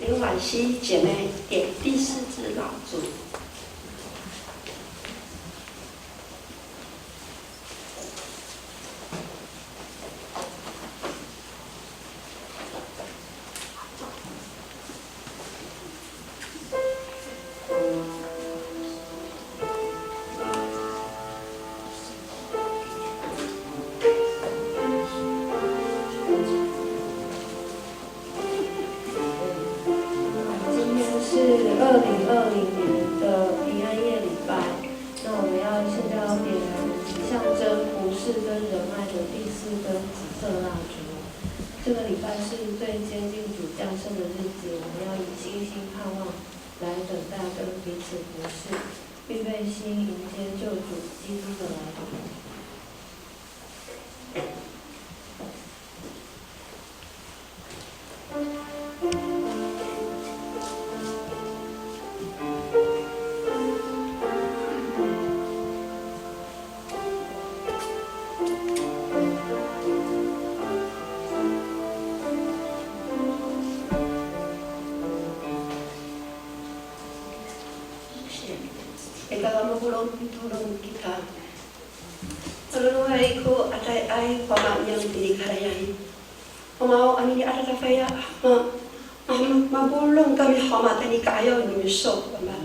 林婉熙姐妹点第4支蜡烛。这个礼拜是最接近主降生的日子，我们要以信心盼望来等待跟彼此服侍，预备心迎接救主基督的来临。Tulong kita. Tulong hari ko atay ay pamanyang pinikarayan. Pamao ani ada kaya mabulong kami hama tani kayo ni misok pama.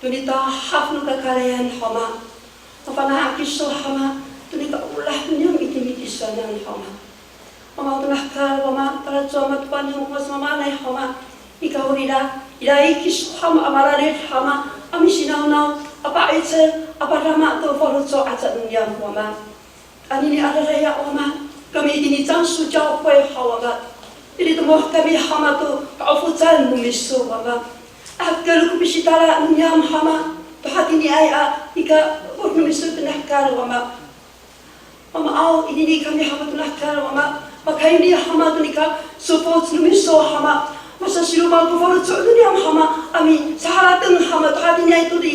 Tunita hafnu kakarayan hama. Papana akiso hama tunita ulah niyo itimiti sanan hama. Pamao tunah ka hama para jomat pan humas mama nay hama. Ikaw ila ikis hama amaralit hama amisinaw apa itu apa ramah tu follow so aja dunia wama ani ni ada raya wama kami ini jangan sujau kue hawa ini tu mau kami hama tu kaufujan mumisu wama agar ku bisa tala dunia hama tu hati ni ayah ika mumisu tu nakar wama wama au ini kami hama tu nakar wama pakai ni hama tu nika support mumisu hama masa siluman tu follow so dunia hama ami sahalateng hama tu hati ni itu di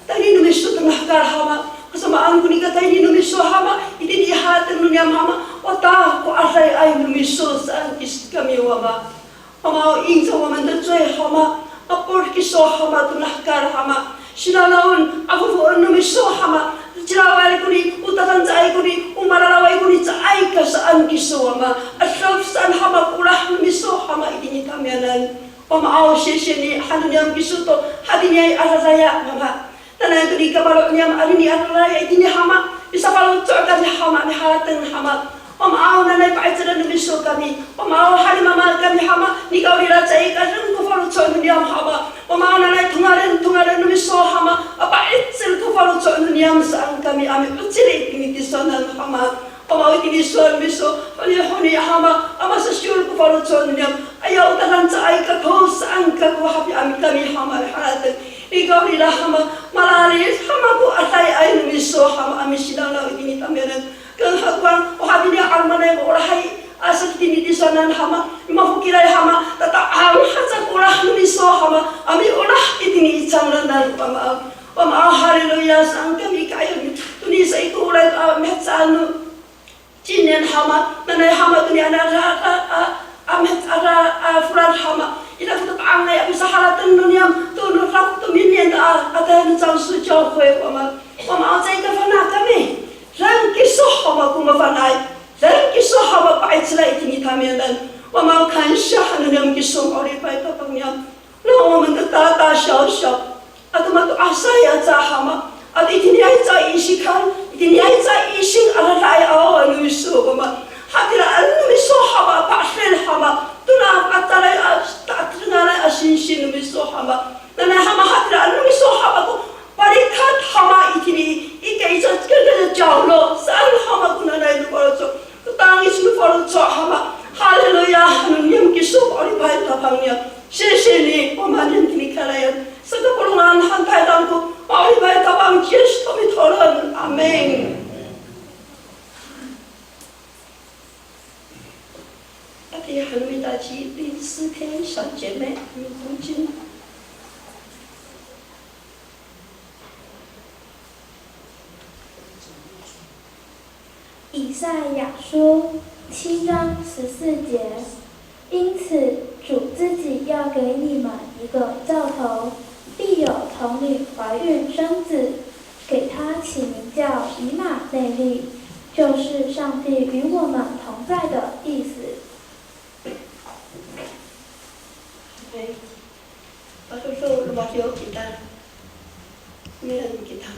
tadi nulis tu tengah kar hama kesamaan ku nika tadi nulis tu hama ini di hati dunia hama wata ku asai ai nulis tu san is kami wama hama ing sama menterjai hama apor kiso hama tengah kar hama sinalaun aku fu nulis tu hama jerawai ku ni utaran jai ku ni umaralawai ku ni jai kasaan kiso wama asal san hama kulah nulis tu hama ini kamianan Mama au sesi ni hanu niam kisuto hati ni asa saya mama tanah itu di kapal niam ali ni adalah ini hama bisa kalau cakap ni hama ni halatan hama mama au nanai pacaran ni bisu kami mama au hari mama kami hama ni kau dira cai kadang ku kalau cakap niam hama mama au nanai tungaran ni bisu hama apa itu ku kalau cakap niam sang kami ami uciri ini kisanan hama Pamawi kini suan bisu, honi hama, ama sesyul ku falu cuan niam. Ayah utaran cai kakau sangka ku hapi ami kami hama haratan. Ikau ila hama malari hama ku atai ain bisu hama ami sidang lau ini tameran. Kenghakuan hapi dia armanai orahai asal kini di sana hama. Mafukirai hama tata am haja orah bisu hama ami orah ini icamran dan pama. Pama haleluya sang kami kaya tuni sai ku urai mehsanu. 今年好吗？那来好吗？今年那fulan好吗？伊拉不都安来，不是哈拉等农年，都明年的在那张书教会我们要这个分哪个没？人给说好吗？我们分来，人给说好吗？摆起来听他们人，我们要看一下农年给说好的摆到朋友，那我们的大大小小，他们都啥呀？咋好吗？一天还在一起看，一天还在一起来你说嘛？哈迪拉你说好嘛？把谁好嘛？都那把咱来新鲜你说好嘛？那好嘛？哈迪拉你说好嘛？把你看好嘛？一天一个角落，三好嘛？不能来你帮做，当一起帮做好嘛？哈利路亚，你们给说把你拍到朋友，谢谢你，我们认你看来呀，这个不能让han拍到过。 Mari baik tabang Yesus kami tolong, amin. Tapi kami tadi di 4天小姐妹有同经。以赛亚书7章14节，因此主自己要给你们一个兆头，必有童女怀孕生子，给他起名叫以马内利，就是上帝与我们同在的意思。Pasusul lumasyo kita, meron kita.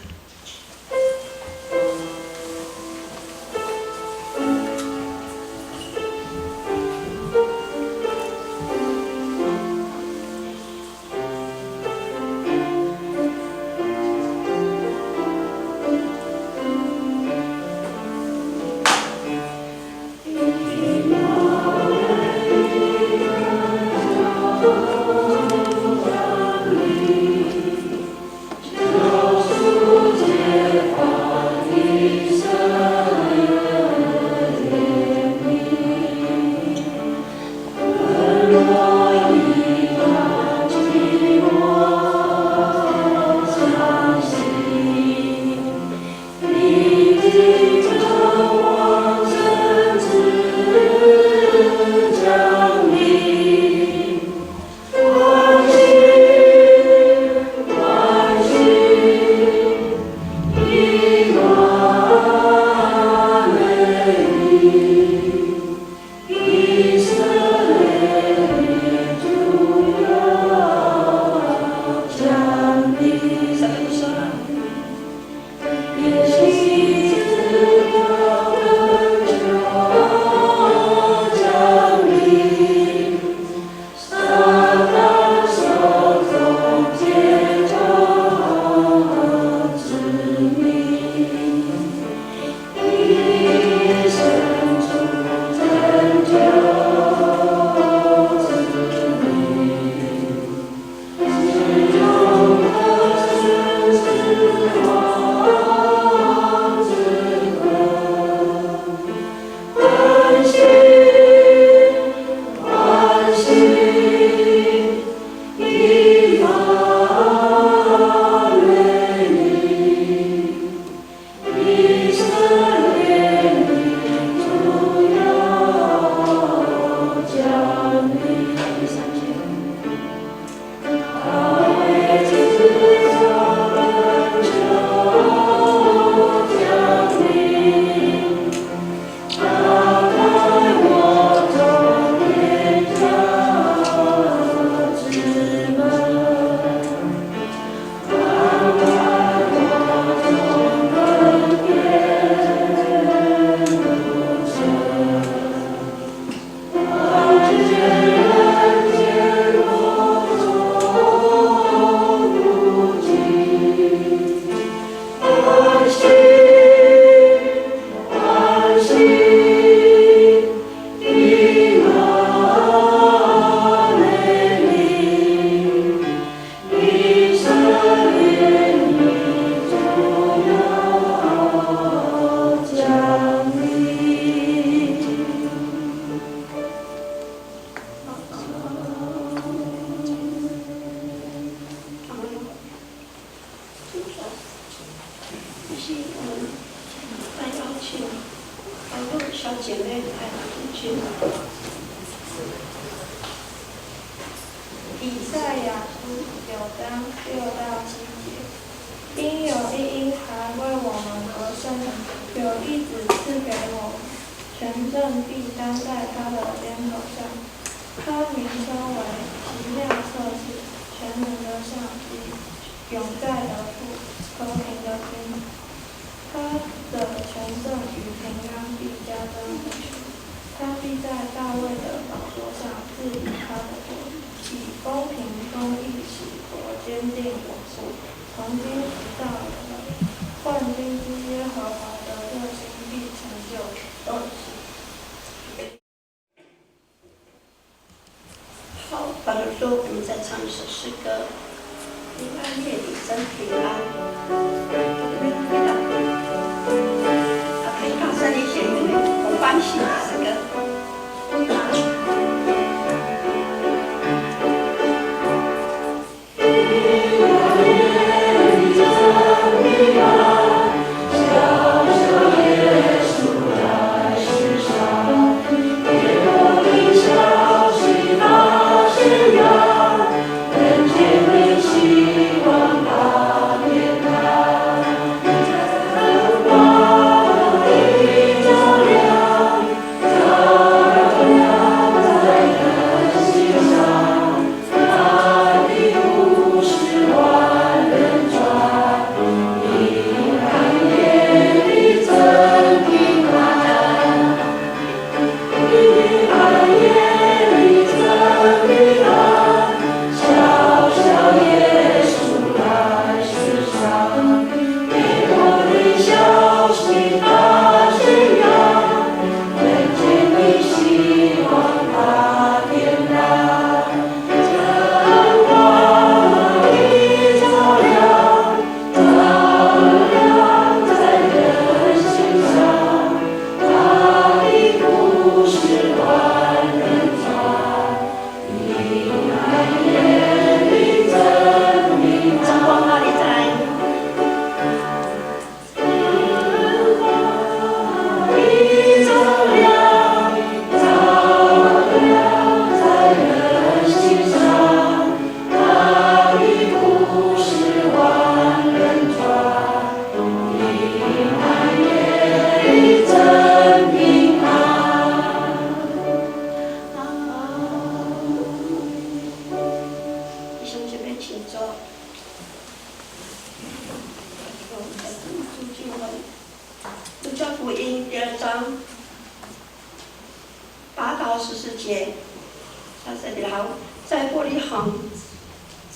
他说：“然后在伯利恒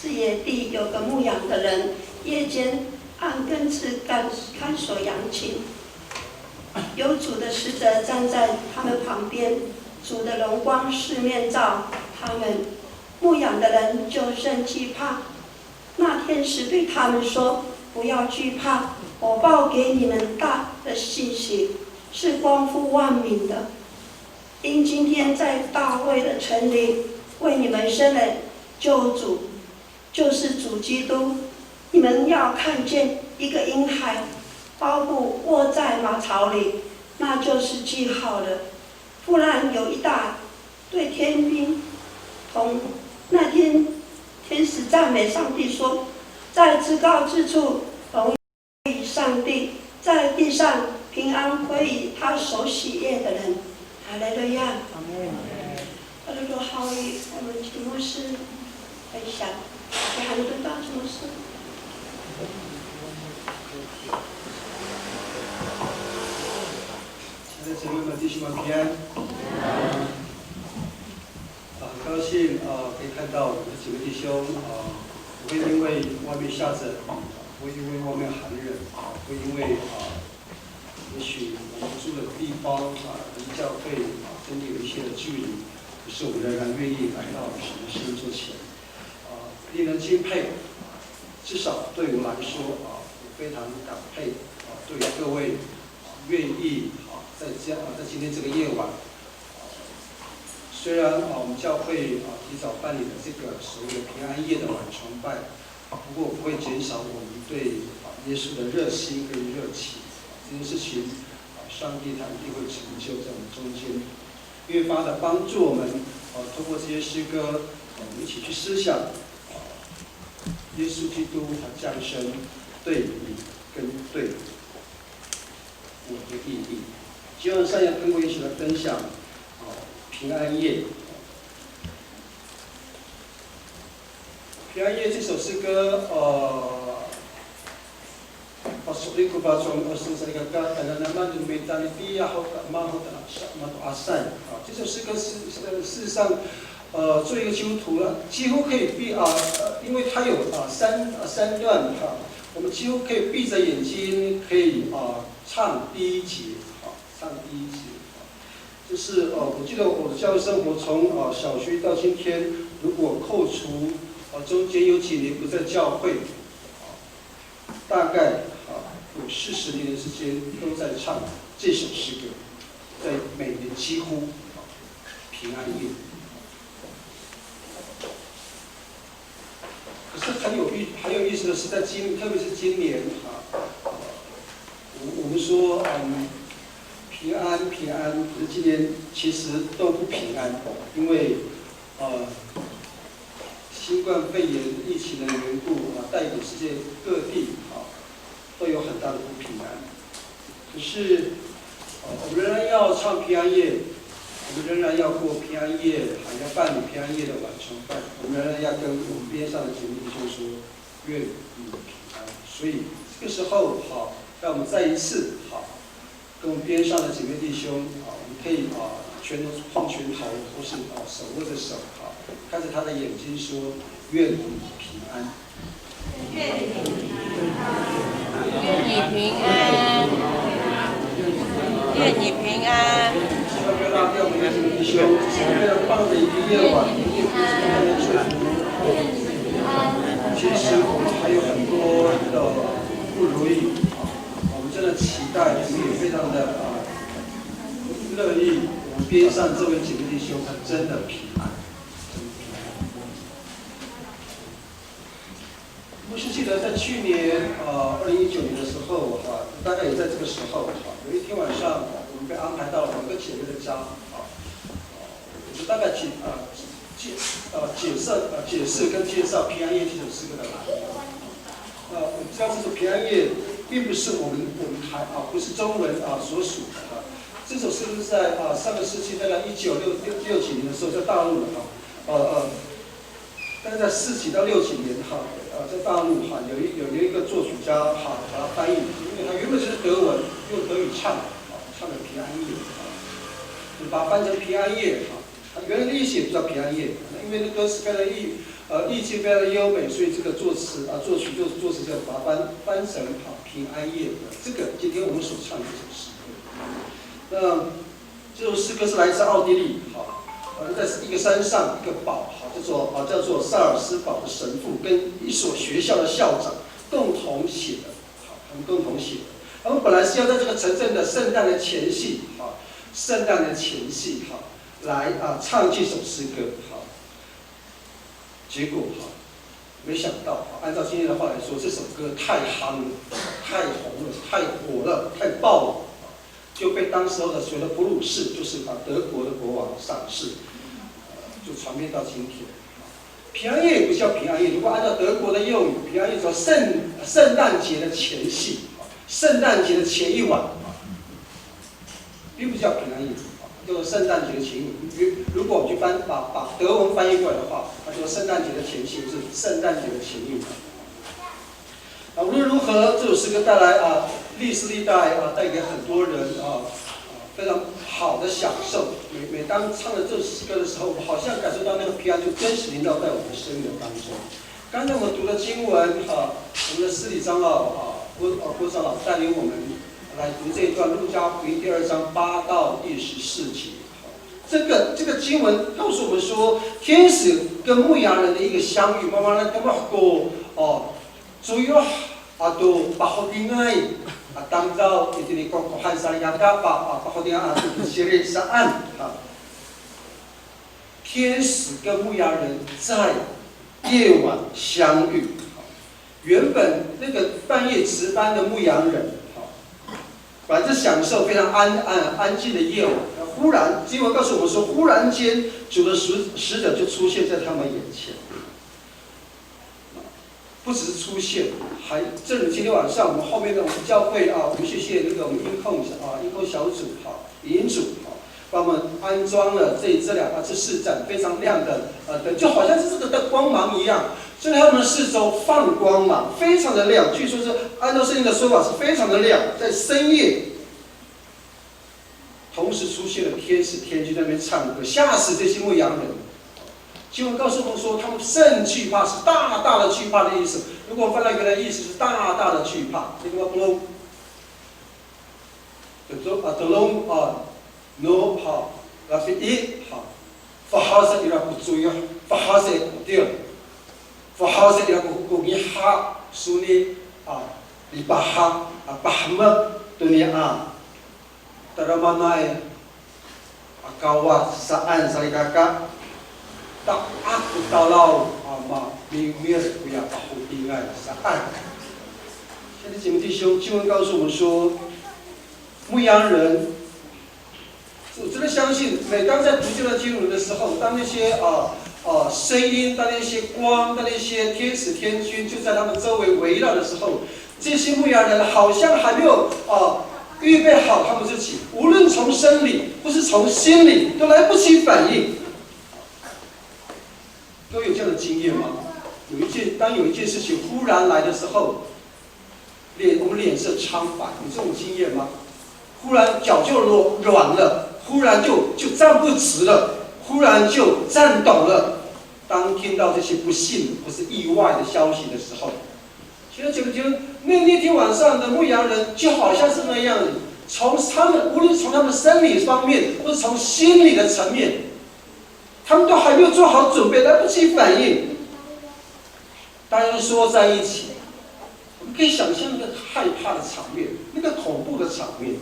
之野地有个牧羊的人，夜间按更次看守羊群，有主的使者站在他们旁边，主的荣光四面照他们，牧羊的人就甚惧怕。那天使对他们说：不要惧怕，我报给你们大的信息，是光复万民的。因今天在大卫的城里为你们生了救主，就是主基督。你们要看见一个婴孩包布卧在马槽里，那就是记号了。忽然有一大对天兵同那天天使赞美上帝说：在至高之处荣归于上帝，在地上平安归于他所喜悦的人。哈利路亚！哈利路亚！好，我们题目是分享，给韩敦当什么事？亲爱的姊妹们、弟兄们平安。很高兴可以看到我们的几位弟兄不会因为外面下着雨，不会因为外面寒冷，不会因为也许我们住的地方离教会真的有一些的距离，可是我们仍然愿意来到神的圣座前，令人敬佩。至少对我来说我非常感佩对于各位愿意在今天这个夜晚，虽然我们教会提早办理了这个所谓的平安夜的晚崇拜，不过不会减少我们对耶稣的热心跟热情。这件事情上帝他一定会成就在我们中间，越发的帮助我们通过这些诗歌，我们一起去思想耶稣基督他降生对你跟对我的意义。希望上要跟我一起来分享平安夜。平安夜这首诗歌Pasuri ko ba从生在一个大的那么就没当地呀好的蛮好的蛮多阿塞这首诗歌事实上做一个基督徒几乎可以因为它有三段我们几乎可以闭着眼睛可以唱第一节唱第一节就是我记得我的教会生活从小学到今天，如果扣除中间有几年不在教会，大概有40年的时间都在唱这首诗歌，在每年几乎平安夜。可是很有意思的是，特别是今年我们说平安，可是今年其实都不平安，因为新冠肺炎疫情的缘故带给世界各地都有很大的不平安。可是我们仍然要唱平安夜，我们仍然要过平安夜，要办理平安夜的晚崇拜，我们仍然要跟我们边上的姐妹弟兄说愿你平安。所以这个时候让我们再一次跟我们边上的姐妹弟兄我们可以拳头碰拳头，或是手握着手看着他的眼睛说愿你平安。愿你平安，愿你平安。希望不要让我们的姐妹弟兄非常棒的一个夜晚，也不是他的祝福。其实我们还有很多的不如意，我们真的期待，我们也非常的乐意，我们边上这位姐妹弟兄他真的平安。我是记得在去年2019年的时候大概也在这个时候有一天晚上我们被安排到某个姐妹的家我就大概解释跟介绍平安夜这首诗歌的来源。我们知道这首平安夜并不是我们还不是中文所属的这首诗歌是在上个世纪大概1960几年的时候在大陆的大概在4几到6几年在大陆有一个作曲家把它翻译，因为它原本是德文，用德语唱的平安夜就把它翻成平安夜原来的意思也不叫平安夜，因为那歌词非常意境非常的优美，所以这个作词就把它翻成平安夜的。这个今天我们所唱的这首诗歌，那这首诗歌是来自奥地利，在一个山上一个堡，叫做萨尔斯堡的神父跟一所学校的校长共同写的，他们共同写的。他们本来是要在这个城镇的圣诞的前夕，来唱这首诗歌，结果没想到按照今天的话来说，这首歌太夯了，太红了，太火了，太爆了，就被当时候的所谓的普鲁士，就是德国的国王赏识，就传遍到今天。平安夜也不叫平安夜，如果按照德国的用语，平安夜叫圣诞节的前夕，圣诞节的前一晚，并不叫平安夜。叫做圣诞节的前一晚。如果我们去把德文翻译过来的话，它说圣诞节的前夕是圣诞节的前一晚。无论如何，这首诗歌带来历史历代带给很多人非常好的享受。每当唱的这首诗歌的时候，我们好像感受到那个平安就真实临到在我们的生命当中。刚才我们读的经文我们的司礼长老郭长老带领我们来读这一段路加福音第2章8到第14节。这个经文告诉我们说，天使跟牧羊人的一个相遇，慢慢的感觉主要都把好定爱当到一定的国汉沙利亚把好定爱写了上岸天使跟牧羊人在夜晚相遇。原本那个半夜值班的牧羊人本来是享受非常安静的夜晚，忽然经文告诉我们说，忽然间主的使者就出现在他们眼前。不只是出现，还正如今天晚上我们后面的我们教会我们谢谢那个我们音控小组影音组帮我们安装了这4盏非常亮的灯，就好像是这个的光芒一样，就在他们的四周放光芒，非常的亮。据说是按照圣经的说法是非常的亮，在深夜，同时出现了天使天君在那边唱歌，吓死这些牧羊人。经文告诉我们说，他们甚惧怕，是大大的惧怕的意思。如果我们翻到原来意思是大大的惧怕，这个不龙，no 那是verhazen ila kutuya verhazen kutil verhazen ila kugiha suni libaha bahma dunia teramanai akawa saan salikaka tak aku talau mimir puya bahu tinggal saan。现在姐妹弟兄，经文告诉我们说，牧羊人。我真的相信，每当在读这段经文的时候，当那些声音，当那些光，当那些天使天君就在他们周围围绕的时候，这些牧羊人好像还没有预备好他们自己，无论从生理或是从心理，都来不及反应。都有这样的经验吗？当有一件事情忽然来的时候，我们脸色苍白，有这种经验吗？忽然脚就软了。忽然就站不直了，忽然就站抖了。当听到这些不幸或是意外的消息的时候，其实那天晚上的牧羊人就好像是那样子，无论从他们生理方面，或是从心理的层面，他们都还没有做好准备，来不及反应。大家都缩在一起，我们可以想象那个害怕的场面，那个恐怖的场面。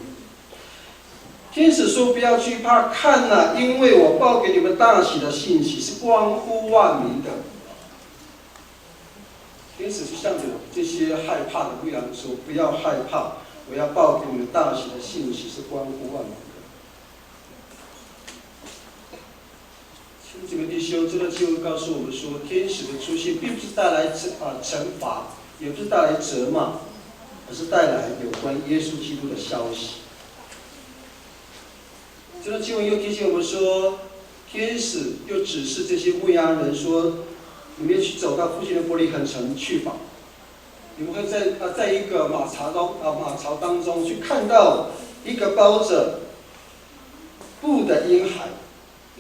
天使说：“不要惧怕，看哪，因为我报给你们大喜的信息是关乎万民的。”天使就向着这些害怕的牧羊人说：“不要害怕，我要报给你们大喜的信息是关乎万民的。”亲爱的弟兄，这段经文告诉我们说，天使的出现并不是带来惩罚，也不是带来责骂，而是带来有关耶稣基督的消息。这段经文又提醒我们说，天使又指示这些牧羊人说：“你们去走到附近的伯利恒城去吧，你们会在一个马槽当中去看到一个包着布的婴孩，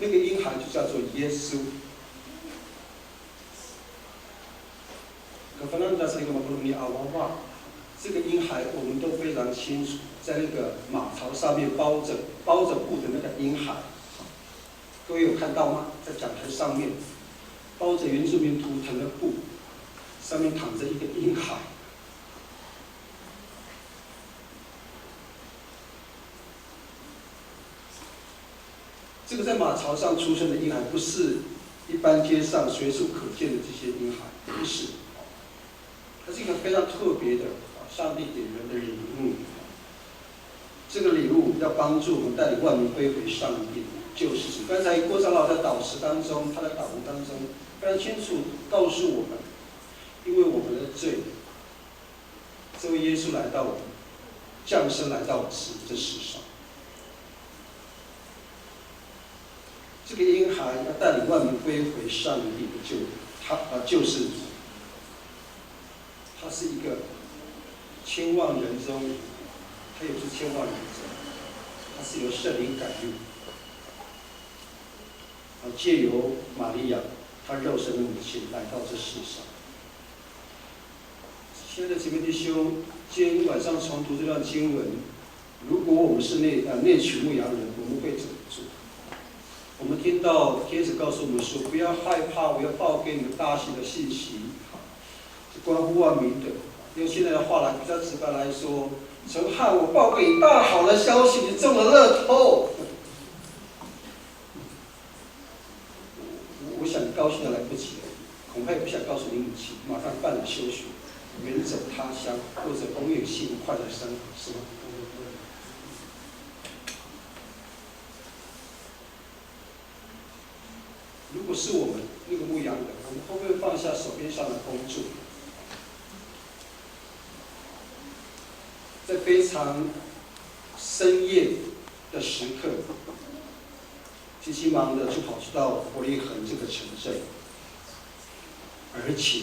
那个婴孩就叫做耶稣。这个婴孩我们都非常清楚，在那个马槽上面包着布的那个婴孩，各位有看到吗？在讲台上面包着原住民图腾的布，上面躺着一个婴孩。这个在马槽上出生的婴孩，不是一般街上随处可见的这些婴孩，不是，它是一个非常特别的上帝给人的礼物。这个礼物要帮助我们带领万民归回上帝，救世主。刚才郭长老在祷词当中，他在祷文当中非常清楚告诉我们，因为我们的罪，这位耶稣来到我们，降生来到我们这世上。这个婴孩要带领万民归回上帝的救世主，他是一个千万人中，他也不是千万人中，他是由圣灵感孕，借由玛利亚，他肉身的母亲来到这世上。亲爱的姐妹弟兄，今天晚上重读这段经文，如果我们是内取牧羊人，我们会怎么做？我们听到天使告诉我们说：“不要害怕，我要报给你们大喜的信息，是关乎万民的。”用现在的话来比较直白来说，陈汉，我报给你大好的消息，你中了乐透。我想高兴的来不及了，恐怕也不想告诉你母亲，马上办理休学，远走他乡，过着永远幸快的生活，是吗？如果是我们那个牧羊人，我们会不会放下手边上的工作，在非常深夜的时刻，急急忙的就跑到伯利恒这个城镇，而且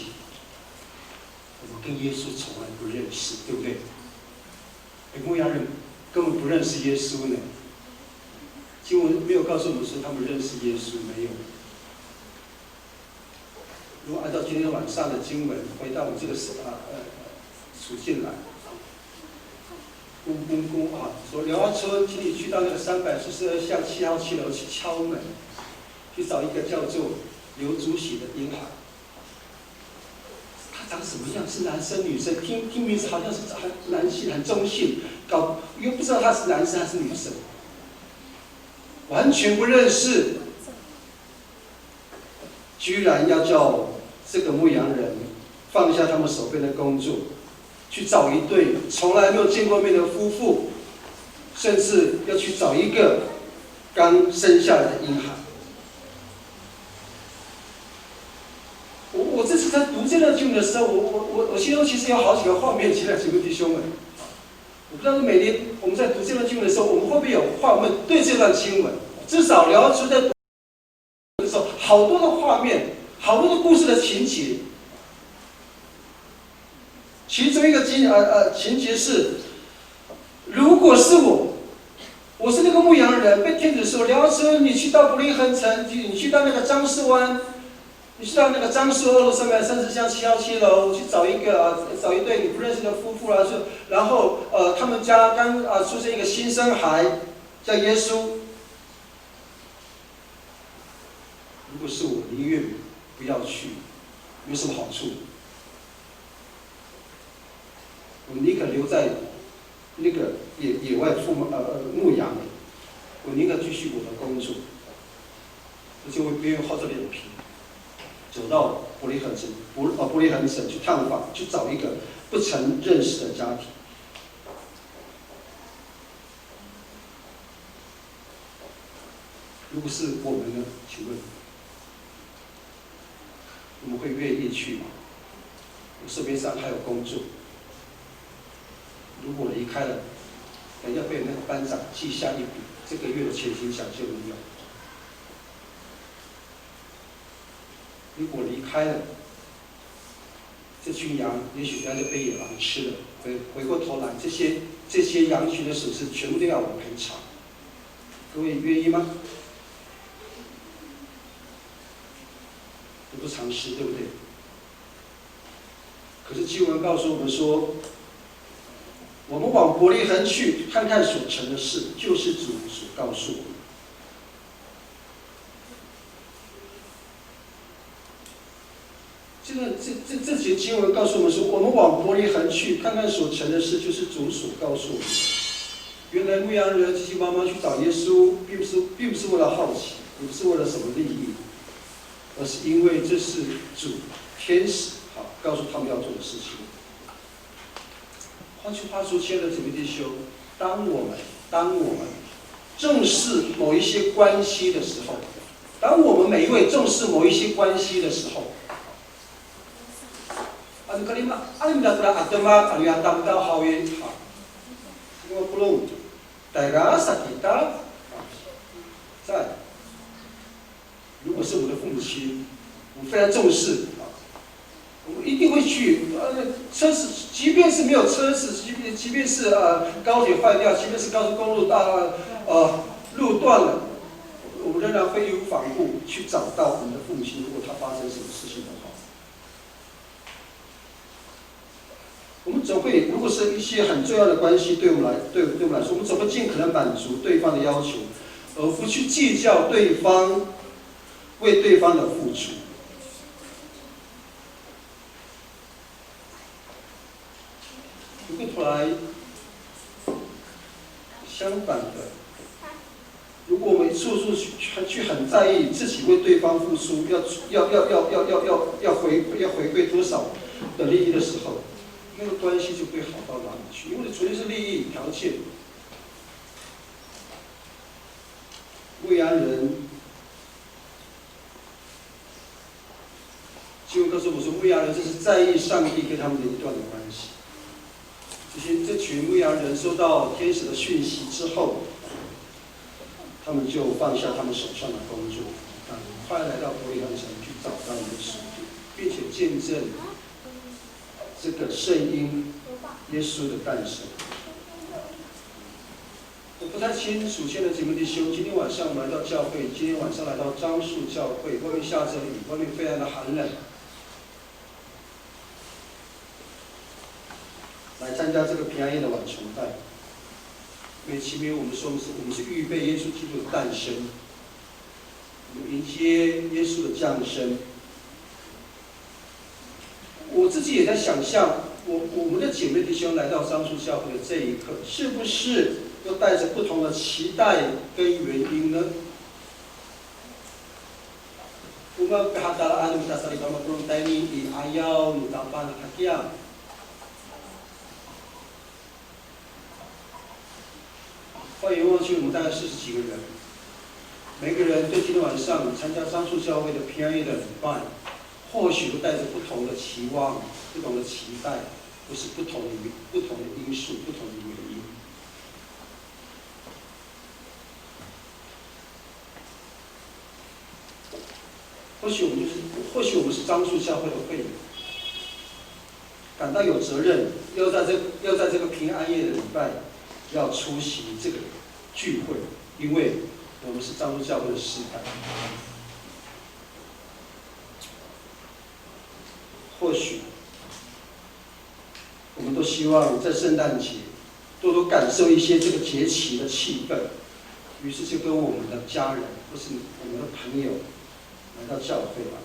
我们跟耶稣从来不认识，对不对？牧羊人根本不认识耶稣呢。经文没有告诉我们说他们认识耶稣，没有。如果按照今天晚上的经文回到我们这个处境来，说刘阿春，请你去到那个342巷7号7楼去敲门，去找一个叫做刘主喜的婴孩。他长什么样？是男生女生？听名字好像是男性，很中性，又不知道他是男生还是女生，完全不认识，居然要叫这个牧羊人放下他们手边的工作，去找一对从来没有见过面的夫妇，甚至要去找一个刚生下来的婴孩。我这次在读这段经文的时候，我心中其实有好几个画面起来，几位弟兄们。我不知道每年我们在读这段经文的时候，我们会不会有画面对这段经文？至少聊出在读的时候，好多的画面，好多的故事的情节。其中一个情节是，如果是我是那个牧羊人，被天使说，辽车你去到伯利恒城，你去到那个张氏湾，你去到那个张氏路330巷7号7楼去找一对你不认识的夫妇啦，然后他们家刚出生一个新生孩，叫耶稣。如果是我，宁愿不要去，有什么好处？我宁可留在那个野外牧羊，我宁可继续我的工作，而且我不愿意厚着脸皮走到伯利恒城去探访，去找一个不曾认识的家庭。如果是我们呢？请问我们会愿意去吗？我手边上还有工作。如果离开了，等下被那个班长记下一笔这个月的钱薪奖就没有。如果离开了，这群羊也许在这被野狼吃了，回过头来，这些羊群的损失全部都要我赔偿。各位愿意吗？得不偿失，对不对？可是经文告诉我们说，我们往伯利恒去，看看所成的事，就是主所告诉我们。这节经文告诉我们说，我们往伯利恒去，看看所成的事，就是主所告诉我们。原来牧羊人急急忙忙去找耶稣，并不是为了好奇，也不是为了什么利益，而是因为这是主天使告诉他们要做的事情。换句话说，亲爱的姊妹弟兄，当我们重视某一些关系的时候，当我们每一位重视某一些关系的时候，你们大家阿德玛阿里亚当到好耶好，因为不弄，大家萨吉达在，如果是我的父母亲，我非常重视我一定会去车子，即便是没有车子，即便是高铁坏掉，即便是高速公路路断了，我们仍然会义无反顾去找到我们的父母亲，如果他发生什么事情的话。我们总会，如果是一些很重要的关系，对我们来说，我们总会尽可能满足对方的要求，而不去计较对方为对方的付出。回过头来，相反的，如果我们处处去很在意自己为对方付出，要回馈多少的利益的时候，那个关系就不会好到哪里去，因为纯粹是利益条件。牧羊人，经文告诉我说，牧羊人这是在意上帝跟他们的一段的关系。这群牧羊人收到天使的讯息之后，他们就放下他们手上的工作，很快来到伯利恒城去找到耶稣，并且见证这个圣婴耶稣的诞生。我不太清楚，亲爱的姊妹弟兄，今天晚上我们来到教会，今天晚上来到樟树教会，外面下着雨，外面非常的寒冷，来参加这个平安夜的晚崇拜。因为前面我们说我们是预备耶稣基督的诞生，我们迎接耶稣的降生。我自己也在想象，我们的姐妹弟兄来到樟树教会的这一刻，是不是又带着不同的期待跟原因呢？我们berharap anu kita saling bertemu di ayau mutapan hakiam。放眼望去，我们大概40几个人，每个人对今天晚上参加樟树教会的平安夜的礼拜，或许都带着不同的期望、不同的期待，或是不同的因素、不同的原因。或许我们是樟树教会的会员，感到有责任，要在这个平安夜的礼拜，要出席这个聚会，因为我们是樟树教会的诗班。或许我们都希望在圣诞节多多感受一些这个节期的气氛，于是就跟我们的家人或是我们的朋友来到教会吧。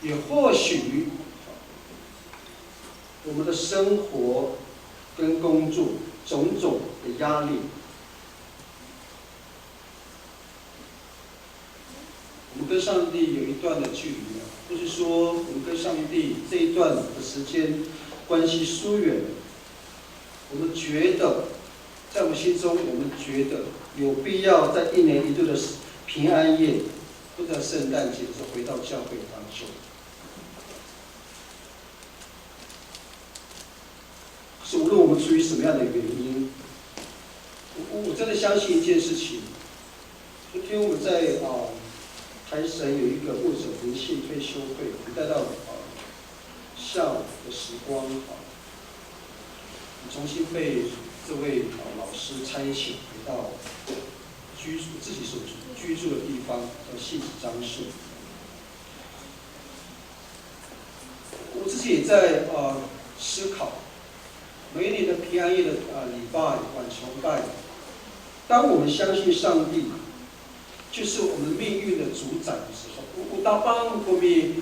也或许我们的生活跟工作种种的压力，我们跟上帝有一段的距离了，或是说我们跟上帝这一段的时间关系疏远了。我们觉得，在我们心中，我们觉得有必要在1年1度的平安夜，或者圣诞节的时候回到教会当中。可是无论我们出于什么样的原因，我真的相信一件事情。昨天我们在台神有一个牧者灵性退休会，我们带到下午的时光重新被这位老师差遣回到自己所居住的地方，叫戏子樟树。自己也在思考，每一年的平安夜的礼拜晚崇拜，当我们相信上帝就是我们命运的主宰的时候，有大帮可比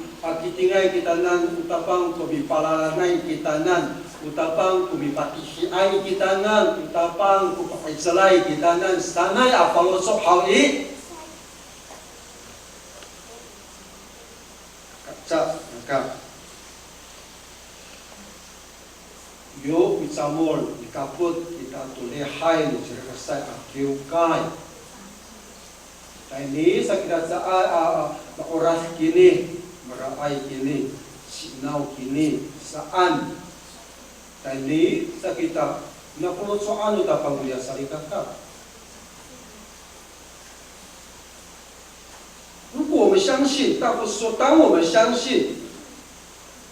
基丁爱给单单，有大帮可比巴拉奈给单单，有大帮可比巴蒂西爱给单单，有大帮可比埃泽莱给单单，三奈阿法罗说好伊。有一张膜，一个布，一个多厉害的这个赛阿丢盖。Ini sakit orang kini, merai kini, sinau kini, saan. Ini sakit nak perlu soal tu apa mulia sari kakak. 如果我们相信，倒不是说，当我们相信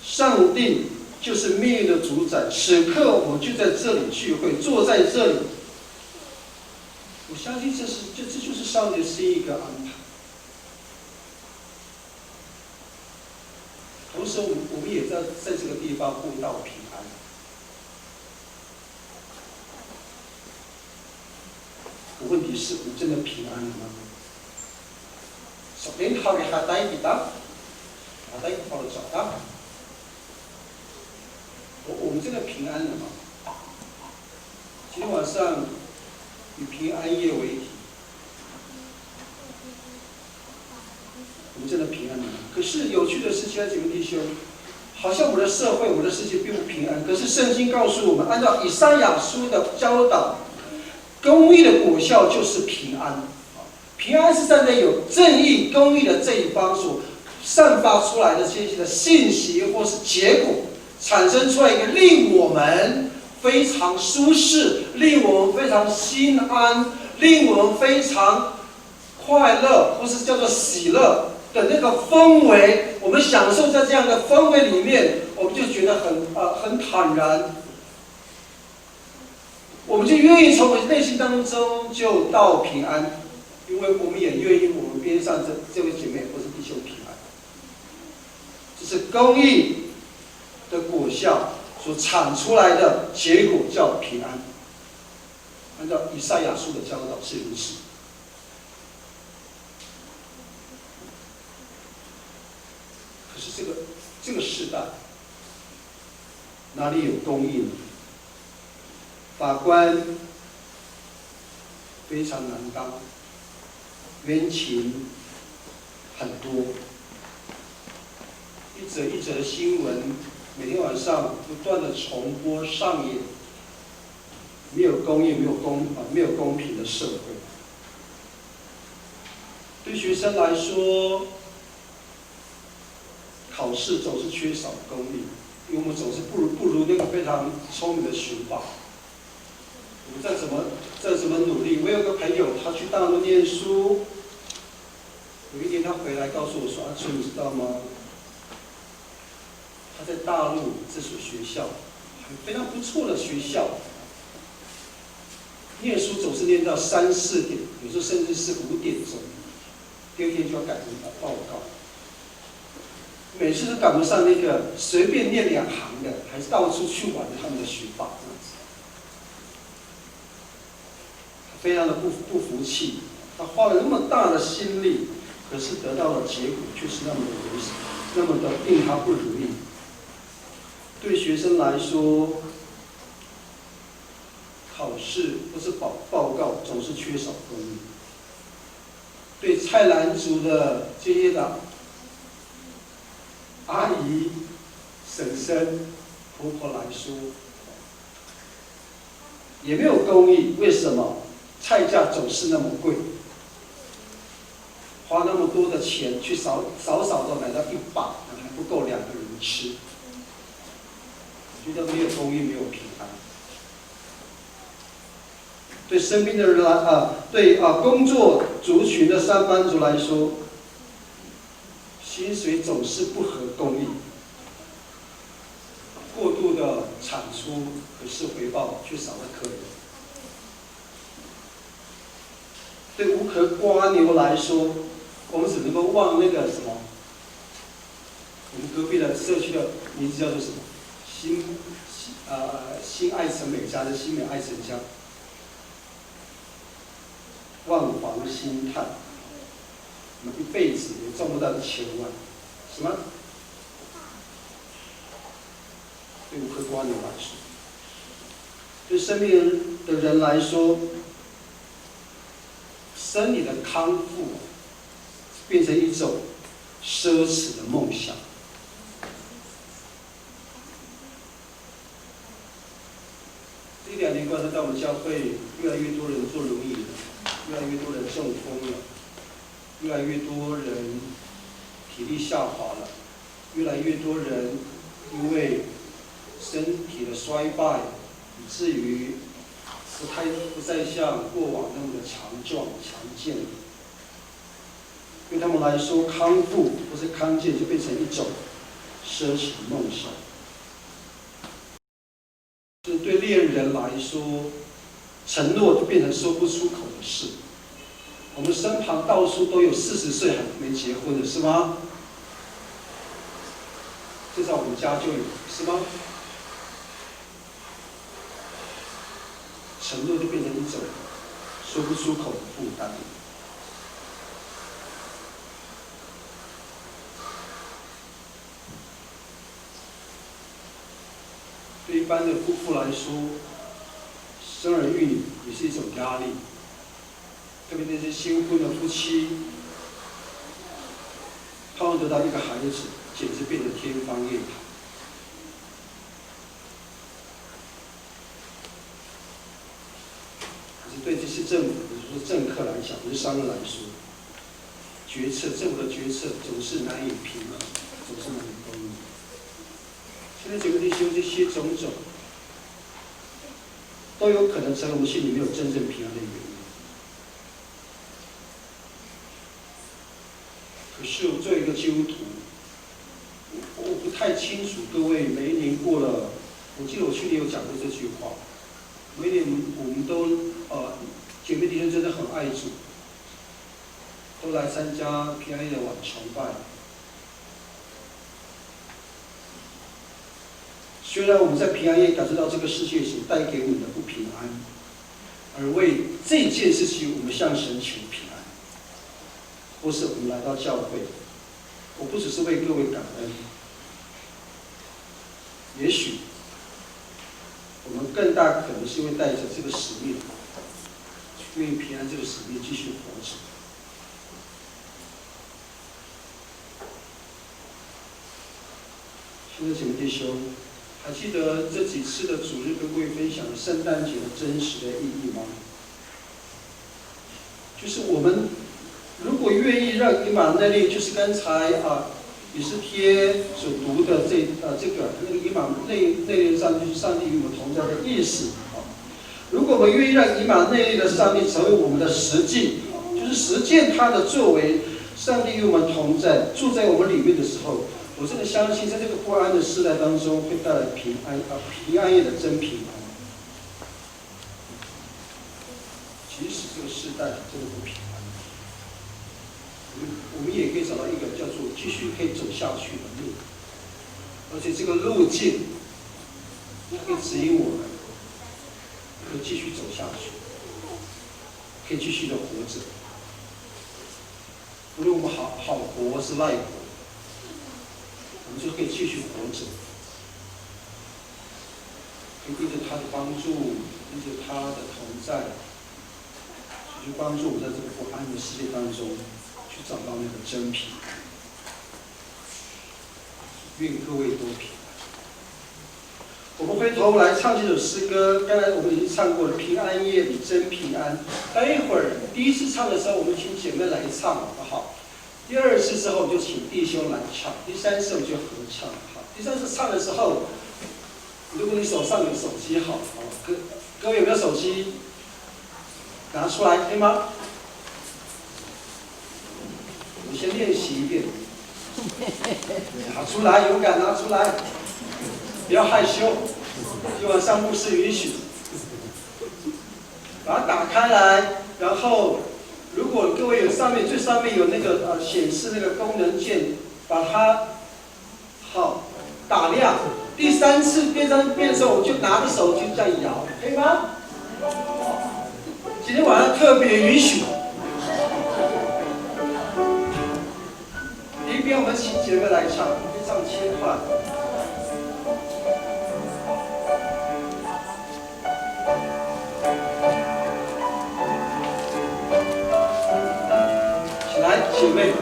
上帝就是命运的主宰，此刻我们就在这里聚会，坐在这里。我相信这就是上帝的心意跟安排。同时，我们也在这个地方互道平安。问题是，我们真的平安了吗？首先，hal yang hatai kita kalau cakap， 我们真的平安了吗？今天晚上。以平安夜为题，我们真的平安了吗？可是有趣的是，亲爱的姐妹弟兄，好像我们的社会、我们的世界并不平安。可是圣经告诉我们，按照以赛亚书的教导，公义的果效就是平安。平安是站在有正义、公义的这一方所散发出来的这些的信息或是结果，产生出来一个令我们非常舒适，令我们非常心安，令我们非常快乐，或是叫做喜乐的那个氛围。我们享受在这样的氛围里面，我们就觉得很坦然，我们就愿意从我们内心当中就到平安，因为我们也愿意我们边上这位姐妹或是弟兄平安。这是公义的果效。所产出来的结果叫平安，按照以赛亚书的教导是如此。可是这个时代哪里有公义呢？法官非常难当，冤情很多，一则一则的新闻。每天晚上不断的重播上演，没有公义、没有公平的社会。对学生来说，考试总是缺少公义，因为我们总是不如那个非常聪明的学霸。我们再怎么努力，我有个朋友，他去大陆念书，有一天他回来告诉我说：“阿春，你知道吗？”他在大陆这所学校，非常不错的学校，念书总是念到3、4点，有时候甚至是5点钟，第二天就要赶着报告。每次都赶不上那个随便念2行的，还是到处去玩的他们的学霸，这样子，非常的不服气。他花了那么大的心力，可是得到的结果却是那么的令他不如意。对学生来说，考试或是报告总是缺少公义。对菜篮族的这些的阿姨、婶婶、婆婆来说，也没有公义。为什么？菜价总是那么贵，花那么多的钱去少的买到1把，还不够2个人吃。觉得没有公义，没有平安。对身边的人对工作族群的上班族来说，薪水总是不合公义，过度的产出，可是回报却少得可怜。对无壳瓜牛来说，我们只能够望那个什么我们隔壁的社区的名字叫做什么？新爱城美家的新美爱城家，万黄兴叹，我们一辈子也赚不到1000万，什么？对我客观的来说，对生命的人来说，身体的康复变成一种奢侈的梦想。这1-2年过来，到我们教会，越来越多人坐轮椅了，越来越多人中风了，越来越多人体力下滑了，越来越多人因为身体的衰败，以至于不再像过往那么的强壮强健。对他们来说，康复或是康健就变成一种奢侈的梦想。就是对恋人来说，承诺就变成说不出口的事。我们身旁到处都有40岁还没结婚的，是吗？至少我们家就有，是吗？承诺就变成一种说不出口的负担。对一般的夫妇来说，生儿育女也是一种压力，特别那些新婚的夫妻，盼望得到一个孩子，简直变得天方夜谭。可是对这些政府，比如说政客来讲，或是商人来说，政府的决策总是难以平衡，总是难以公义。现在整个弟兄这些种种，都有可能成为我们心里没有真正平安的原因。可是我作为一个基督徒，我不太清楚各位每一年过了，我记得我去年有讲过这句话，每一年我们都姐妹弟兄真的很爱主，都来参加平安夜的晚崇拜。虽然我们在平安夜感受到这个世界所带给我们的不平安，而为这件事情我们向神求平安，或是我们来到教会，我不只是为各位感恩，也许我们更大可能是会带着这个使命，为平安这个使命继续活着。现在姐妹弟兄，还记得这几次的主日跟各位分享的圣诞节的真实的意义吗？就是我们如果愿意让以马内利，就是刚才以斯帖所读的那个以马内利上就是上帝与我们同在的意思如果我们愿意让以马内利的上帝成为我们的实际，就是实践他的作为，上帝与我们同在，住在我们里面的时候。我真的相信，在这个不安的时代当中，会带来平安夜的真平安。即使这个时代真的不平安，我们也可以找到一个叫做继续可以走下去的路，而且这个路径，它可以指引我们，可以继续走下去，可以继续的活着。无论我们好活是赖活。我们就可以继续活着，可以依着他的帮助，依着他的同在，去帮助我们在这个不安的世界当中，去找到那个真平安。愿各位都平安。我们回头来唱这首诗歌，刚才我们已经唱过了《平安夜里真平安》。待一会儿第一次唱的时候，我们请姐妹来唱，好不好？第二次之后，我们就请弟兄来唱；第三次我们就合唱。好，第三次唱的时候，如果你手上有手机，好，各位有没有手机？拿出来，可以吗？我们先练习一遍，拿出来，勇敢拿出来，不要害羞，就往上牧师允许，把它打开来，然后。如果各位有最上面有那个显示那个功能键，把它好，打量。第3次变的时候，我就拿着手机这样摇，可以吗？今天晚上特别允许。一边我们请杰哥来唱，非常切换。起来，姐妹。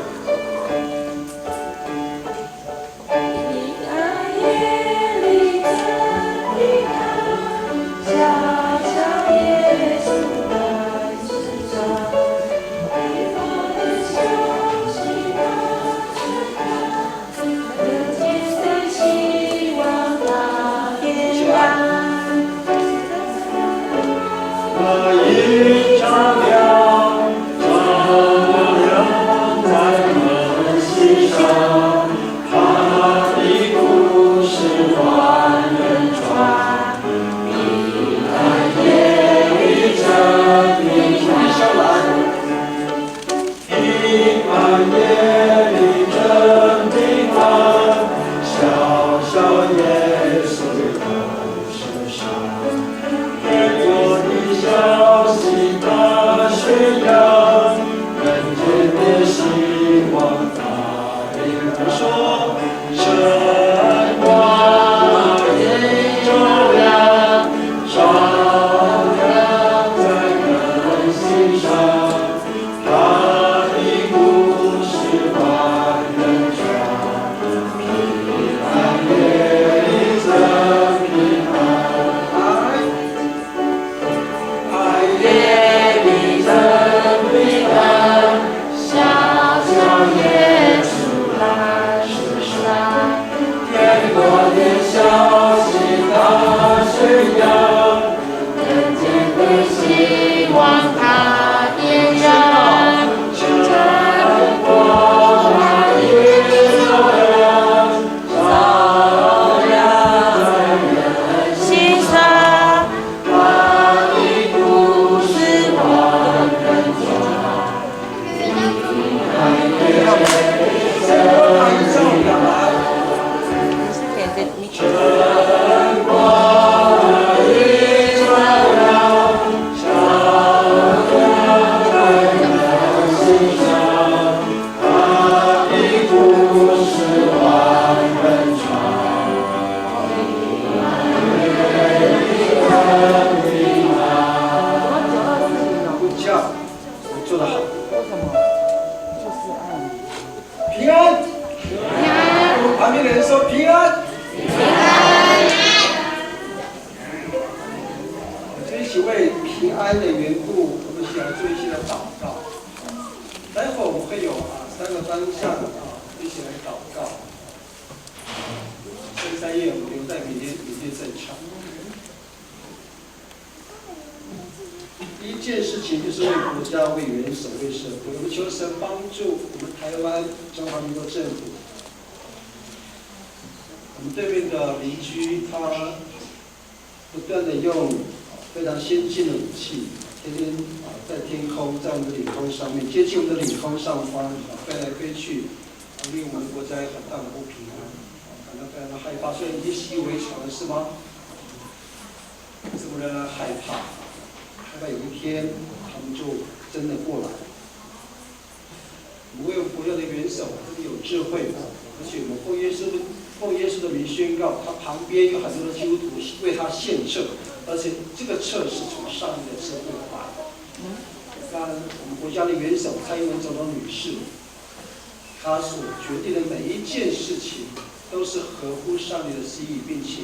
他所决定的每一件事情，都是合乎上帝的旨意，并且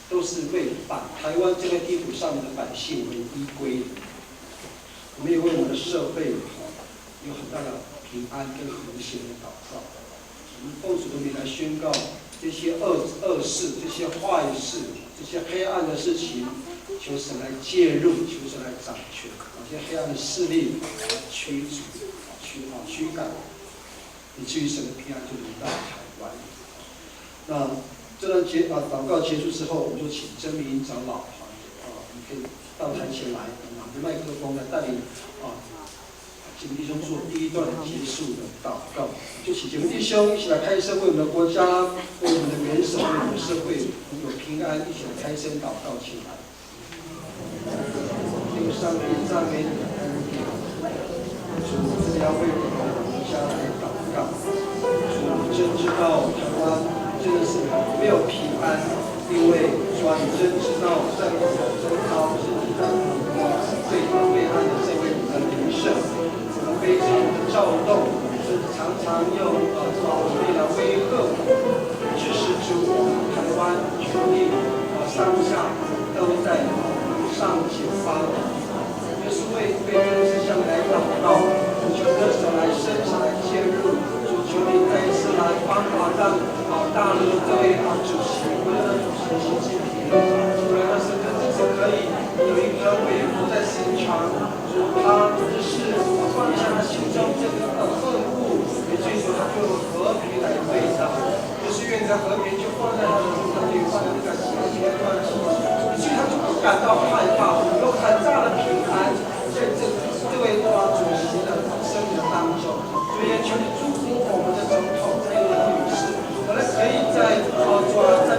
都是为把台湾这块地图上面的百姓为依归的。我们也为我们的社会有很大的平安跟和谐的祷告。我们奉主的名来宣告，这些恶事、这些坏事、这些黑暗的事情，求神来介入，求神来掌权，把这些黑暗的势力驱逐、驱赶，以至于神的平安就临到台湾。那这段祷告结束之后，我们就请曾明长老我们可以到台前来，拿着麦克风来带领姐妹弟兄做第一段的结束的祷告，就请姐妹弟兄一起来开声，为我们的国家、为我们的元首、为我们的社会有平安，一起来开声祷告起来。因为上帝赞美你的恩典，主，真的要为我们的国家来祷告。主，真知道台湾真的是没有平安，因为主啊，你真知道在我们的周遭，甚至在我们最灰暗的这位我们的灵圣，我们非常的躁动，甚至常常用暴力来威吓我们，致使主台湾全地上下都在上紧发的，就是为这个事项来祷告，求歌手来伸手来介入，求你再一次来帮忙，让大陆这位主席，我们的主席习近平，主要是真的是可以有一个微服在心肠，主他只是放下他心中这个恨恶，也最终他就和平来对待，就是愿着和平就放在他的心上，就放在这个心情的关系，所以他就不感到害怕，有很大的平安在这位主席的生命当中，所以也求你祝福我们的总统还有女士，我们可以在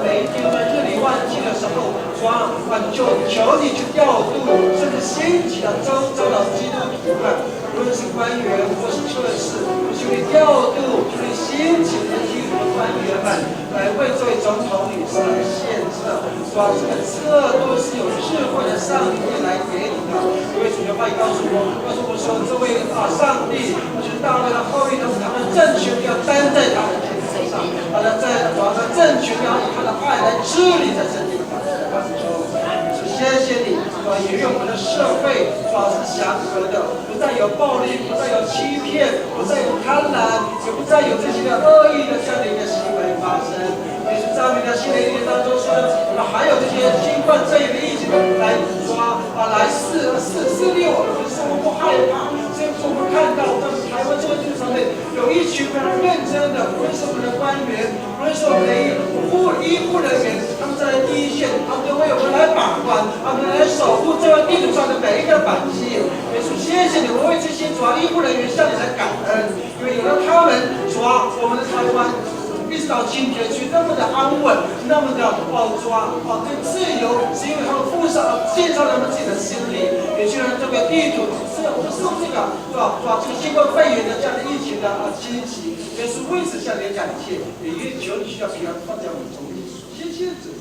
每一天在日理万机的时候，就求你去调度，甚至兴起的周遭的基督徒们，无论是官员或是测试，求你调度，求你兴起的基督徒官员们来为这位总统女士来献策，这个策都是有智慧的上帝来给你的。因为主的话语告诉我说，这位上帝就是大卫的后裔，他的政权要担在他的肩上，他的政权要以他的爱来治理在整体的当中。谢谢你，也愿我们的社会是祥和的，不再有暴力，不再有欺骗，不再有贪婪，也不再有这些的恶意的这样的一个行为发生。也是在我们的新的一年当中说，还有这些新冠肺炎的疫情来来肆虐我们，使我们不害怕。所以我们看到在台湾这个地上面有一群非常认真的，无论是我们的官员，无论是我们的医护人员，他们在第一线，他们都为我们来把关，他们来守护这个地图上的每一个百姓。耶稣，谢谢你，我为这些医护人员向你来感恩，因为有了他们，我们的台湾一直到今天去那么的安稳，那么的跟自由，是因为他们献上了他们自己的心力，也就让这个地图不受这个新冠肺炎的这样的疫情的侵袭，也是为此向你感谢，也愿求你需要平安放在我们中间，谢谢主。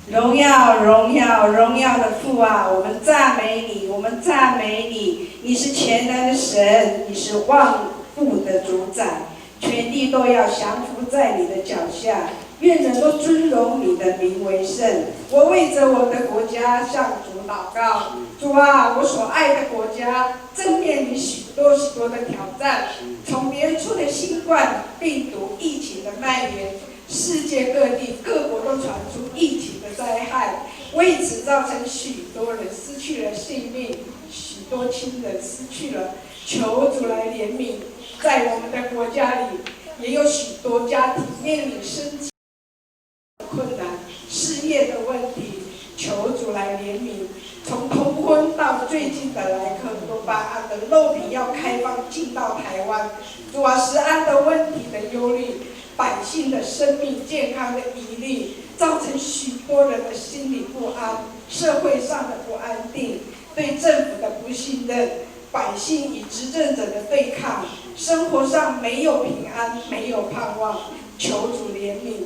荣耀，荣耀，荣耀的父啊，我们赞美你，我们赞美你。你是全能的神，你是万物的主宰，全地都要降服在你的脚下。愿人都尊荣你的名为圣。我为着我的国家向主祷告，主啊，我所爱的国家正面临许多的挑战，从年初的新冠病毒疫情的蔓延，世界各地各国都传出疫情的灾害，为此造成许多人失去了性命，许多亲人失去了。求主来怜悯，在我们的国家里，也有许多家庭面临生计困难、事业的问题，求主来怜悯。从同婚到最近的莱克多巴胺的肉品要开放进到台湾，主啊，食安的问题的忧虑，百姓的生命健康的疑虑，造成许多人的心理不安，社会上的不安定，对政府的不信任，百姓与执政者的对抗，生活上没有平安，没有盼望，求主怜悯。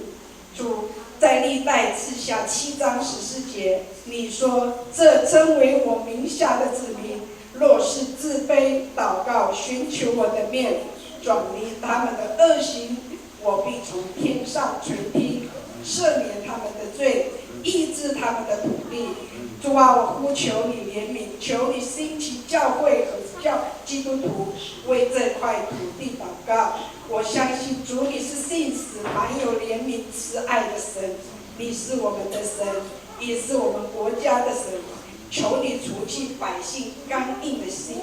主在历代志下7章14节，你说：“这称为我名下的子民，若是自卑祷告，寻求我的面，转离他们的恶行，我必从天上垂听，赦免他们的罪，医治他们的土地。”主啊，我呼求你怜悯，求你兴起教会和基督徒为这块土地祷告。我相信主，你是信实、满有怜悯、慈爱的神，你是我们的神，也是我们国家的神。求你除去百姓刚硬的心，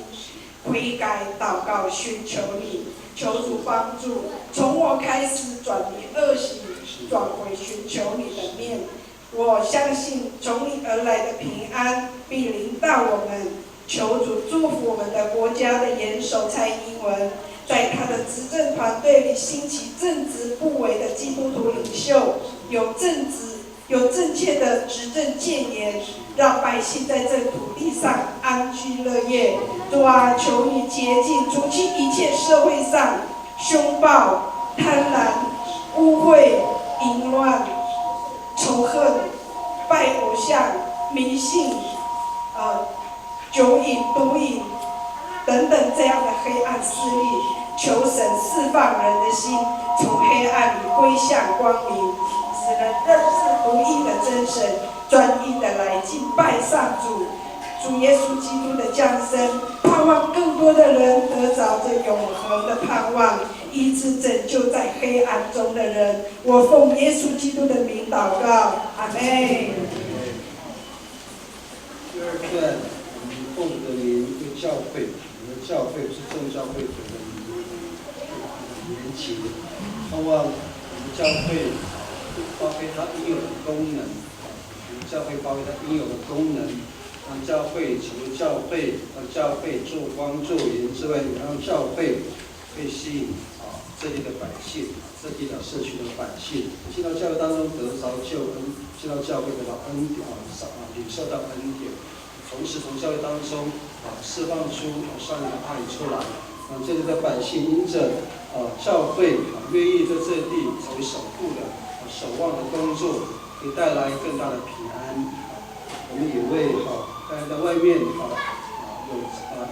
悔改祷告，寻求你，求主帮助。从我开始转离恶行，转回寻求你的面。我相信从你而来的平安必临到我们。求主祝福我们的国家的元首蔡英文，在他的执政团队里兴起正直不伪的基督徒领袖，有正确的执政谏言，让百姓在这土地上安居乐业。主啊，求你洁净除去一切社会上凶暴、贪婪、污秽、淫乱、仇恨、拜偶像、迷信、酒瘾、毒瘾等等这样的黑暗势力，求神释放人的心，从黑暗里归向光明，使人认识独一的真神，专一的来敬拜上主耶稣基督的降生，盼望更多的人得着这永恒的盼望，以此拯救在黑暗中的人。我奉耶稣基督的名祷告，阿们。第二段，我们奉主的名对教会，我们的教会是众教会主的年期，盼望我们教会发挥它应有的功能，我们教会发挥它应有的功能，让教会成为教会，让教会做光做盐之外，也让教会可以吸引这地的百姓，这地的社区的百姓，进到教会当中得着救恩，进到教会得到恩典领受到恩典，同时从教会当中释放出上帝的爱出来，让这地的百姓因着教会愿意在这地成为守护的守望的工作，可以带来更大的平安。我们也为大家在外面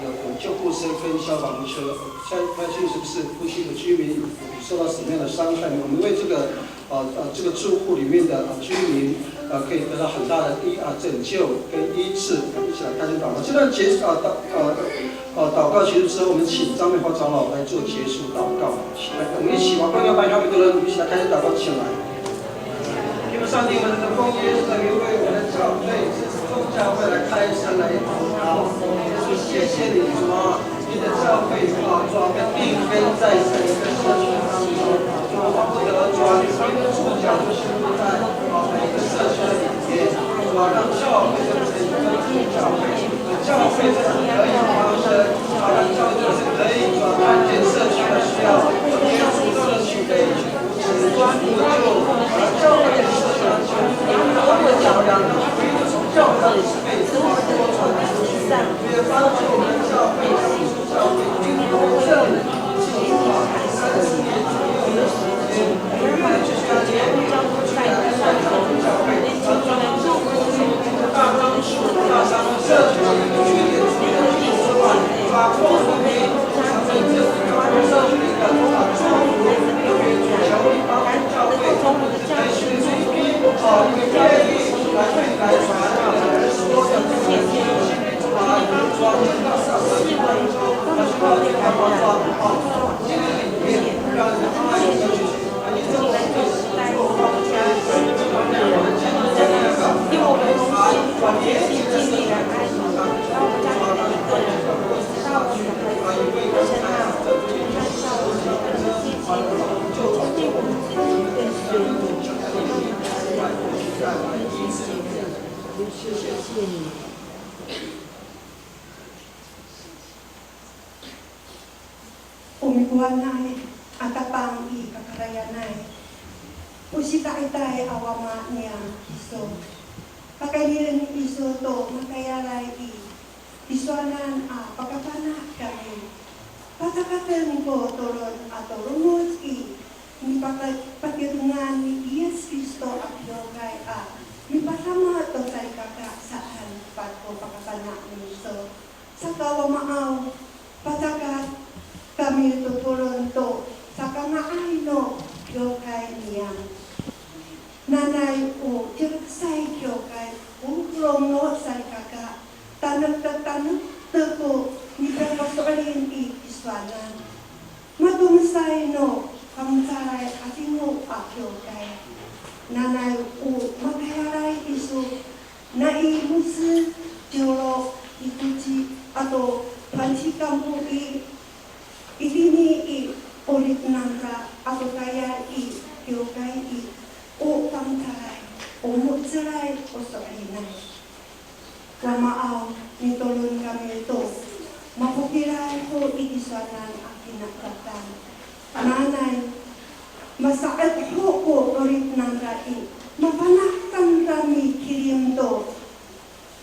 有救护车跟消防车，发现是不是附近的居民受到什么样的伤害？我们为这个住户里面的居民可以得到很大的拯救跟医治。一起来开始祷告。这段祷告结束之后，我们请张美华长老来做结束祷告。我们一起把光耀白条每个人一起来开始祷告起来。因为上帝，我们的奉耶稣的名为我们的教会，众教会来开山来祷告。谢谢你主啊，你的教会主啊被定根在整个社区当中，主啊，巴不得主啊，你的触角就是在每个社区的里面，主啊，让教会的成为教会，教会是可以发生，让教会是可以主啊看见社区的需要，也主动的去可以去扶持、去扶救，教会的社区的求助，他们的脚梁唯独从教会是被多传出去。也帮助我们教会教会经过这计划30年左右的时间，我们愿意去将年龄去改善教会，帮助大帮助大商社区的一个缺点之外，把过去的成为这个社区的一个祝福，求你帮助教会在学习一个愿意来传而说的这个。主啊，进到社会当中，去到这个这个里面，让人爱社区，你这种对时代做方家，我们今天这个，因为我们把年轻的生源爱上，然后我们家里面一个人，到处的一位神啊，看到我们的积极，就对我们自己对水母，谢谢你。Umibuanay atapang ikakarayanay. Usika itay awama niya iso. Pakailiran ni iso to makayaray isuanan pagkapana kami. Patakatan ko toron ato rumos ni pakirungan ni Iyas Kristo at yogay ni pasama to sa ikaka saan pato pagkapana ni iso. Sa kawamaaw patakat kami tutulong to sa kamaay no yokay niyang nanay o tiraksay yokay ukrong no sa kaka tanag teko ni pagpasoalin iswanan matumasay no kamsaray atino yokay nanay o maghayaray iso naimusi jolo ituji ato pansikampu itini ulit nangka ako kaya 叫该伊学放下来，学木子来，学说里来。我嘛后，你多伦甘咪多，嘛不起来好一直说咱阿基那克丹，那来。Masaat hoko orit nang rai, mapanaktan kami kirim to.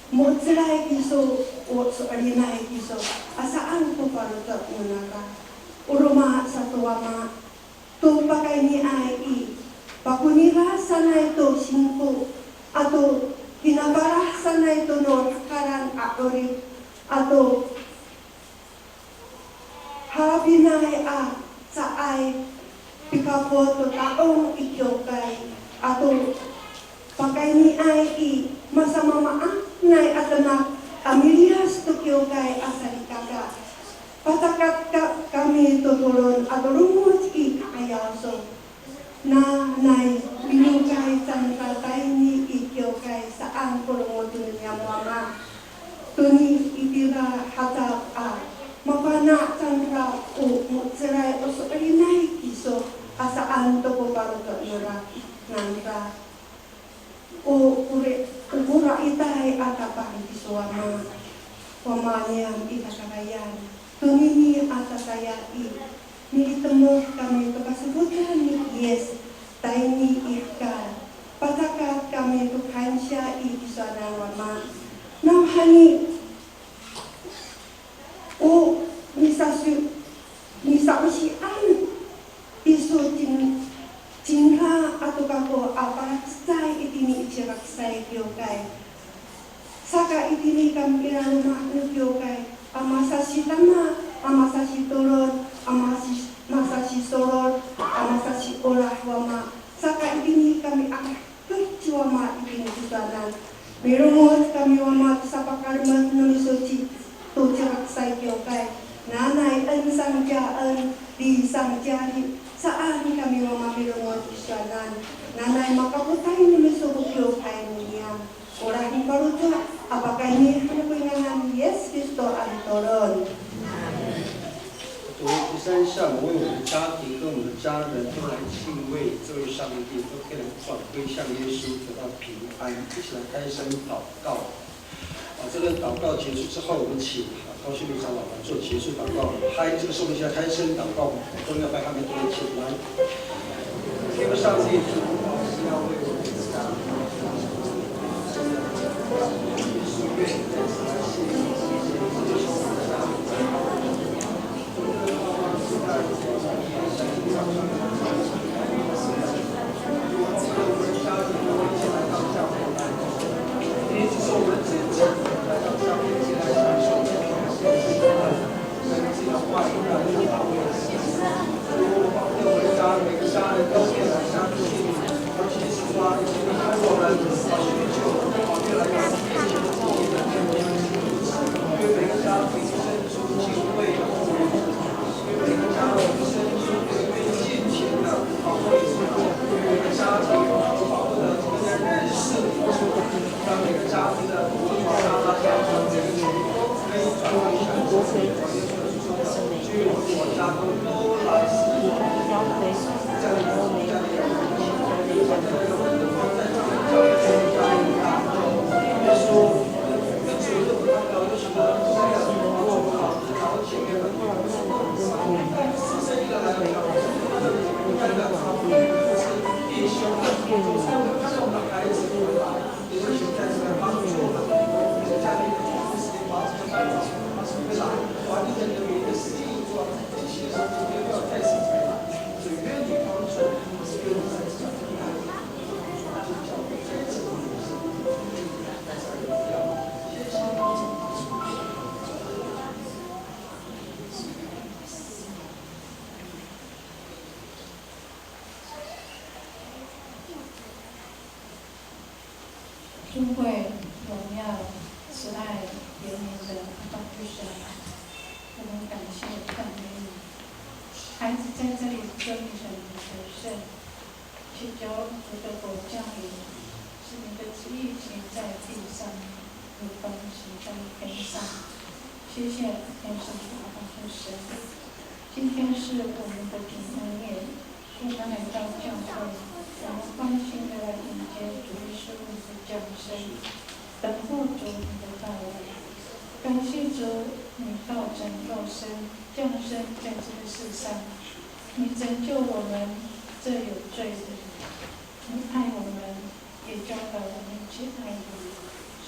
Motzrai kiso, otso alinai kiso, asaan ko paruta unaka. Uruma sa tuwama, to pakai ni ai, pakunira sanay to singko, ato kinabarah sanay to no hakaran aorit, ato harapinay sa ay, pikapo to taong ikyokay ato pagkay ni ay masama maanay at anak amilias to kyokay asarikaga patakat kami tutulon at rumot ayaso na nay binukay sang tatay ni ikyokay saan kurumotun niya mama tuni itira hatap mapana sang ra o mutseray o so alinay kiso asaan to ko paruto nura nandra o ura itay atapang kiso wama niyang itakarayan tumini atatayai nilitamo kami to kasabutan ni yes tayo ni ikal patakat kami to kansya ikiso na wama namhani o misausian iso tinra ato kako aparasay itini ichiraksay kyokay saka itini kampira rumah kyokay amasashi lama amasashi toron amasashi soror amasashi olah wama saka itini kami kerciwama itini kusanan merumot kami wama sa pakarmat nulisoci tu ceraksay kyokay nanay ang sangjaan di sangjari saan kami mamamilungot isyanan nanay makaputay ni misubok kyokay niya orang paruto apakah ini hanya Yesus Kristus antoron 主第三项，为我们的家庭跟我们的家人都来敬畏这位上帝，都可以转归向耶稣，得到平安。一起来开声祷告。这个祷告结束之后，我们请高兴牧长老来做结束祷告。这个时候我们现在开声祷告，都要拜他们都一起来。天父上帝，主是要为我们的家，耶稣愿意再次来谢谢尊贵荣耀慈爱怜悯的道之神，我们感谢赞美你。孩子在这里遵守你的圣，祈求主的国降临，使你的旨意行在地上，如同行在天上。谢谢天上的阿爸父神，今天是我们的平安夜，主他来到教会，我们欢欣的来迎接主耶稣的降生，等候主你的到来。感谢主，你道成肉身，降生在这个世上，你拯救我们这有罪的，你爱我们，也教导我们去爱你。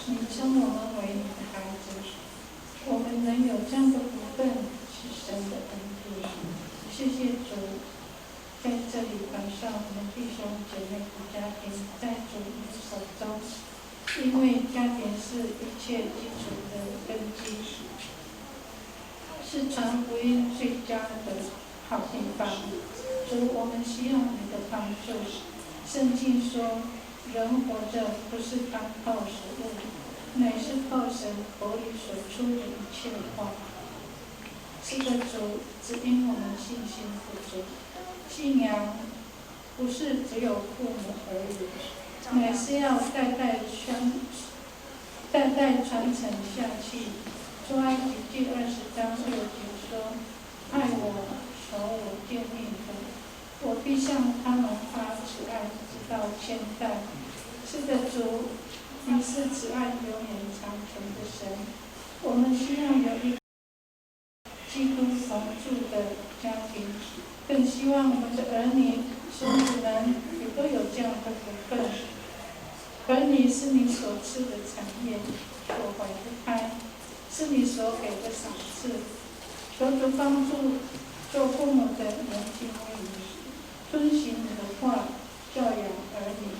你称我们为你的孩子，我们能有这样的福分，是神的恩典。谢谢主，在这里感谢我们弟兄姐妹的家庭在主你手中，因为家庭是一切基础的根基，是传福音最佳的好地方。主，我们需要你的帮助。圣经说，人活着不是单靠食物，乃是靠神口里所出的一切话。是的，主，只因我们信心不足。信仰不是只有父母而已，乃是要代代传承下去。出埃及记20章6节说：“爱我、守我诫命的，我必向他们发慈爱，直到千代。”是的，主，你是慈爱永远长存的神。我们需要有一个基督同住的家庭，更希望我们的儿女、孙子们也都有这样的福分。儿女是你所赐的产业，所怀的胎，是你所给的赏赐。求主帮助做父母的年轻为你，遵行你的话，教养儿女，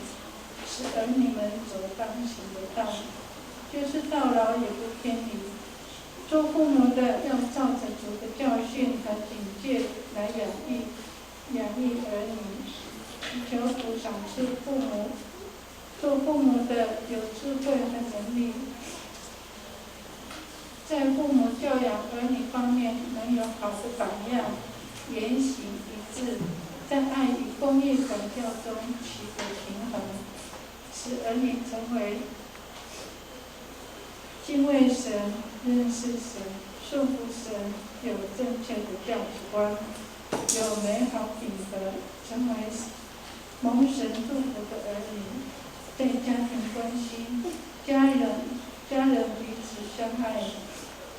使儿女们走当行的道，就是到老也不偏离。做父母的要照着主的教训和警戒来养育儿女，求主赏赐父母。做父母的有智慧和能力，在父母教养儿女方面能有好的榜样，言行一致，在爱与公义管教中取得平衡，使儿女成为敬畏神、认识神、顺服神，有正确的价值观，有美好品德，成为蒙神祝福的儿女。在家庭关系，家人彼此相爱，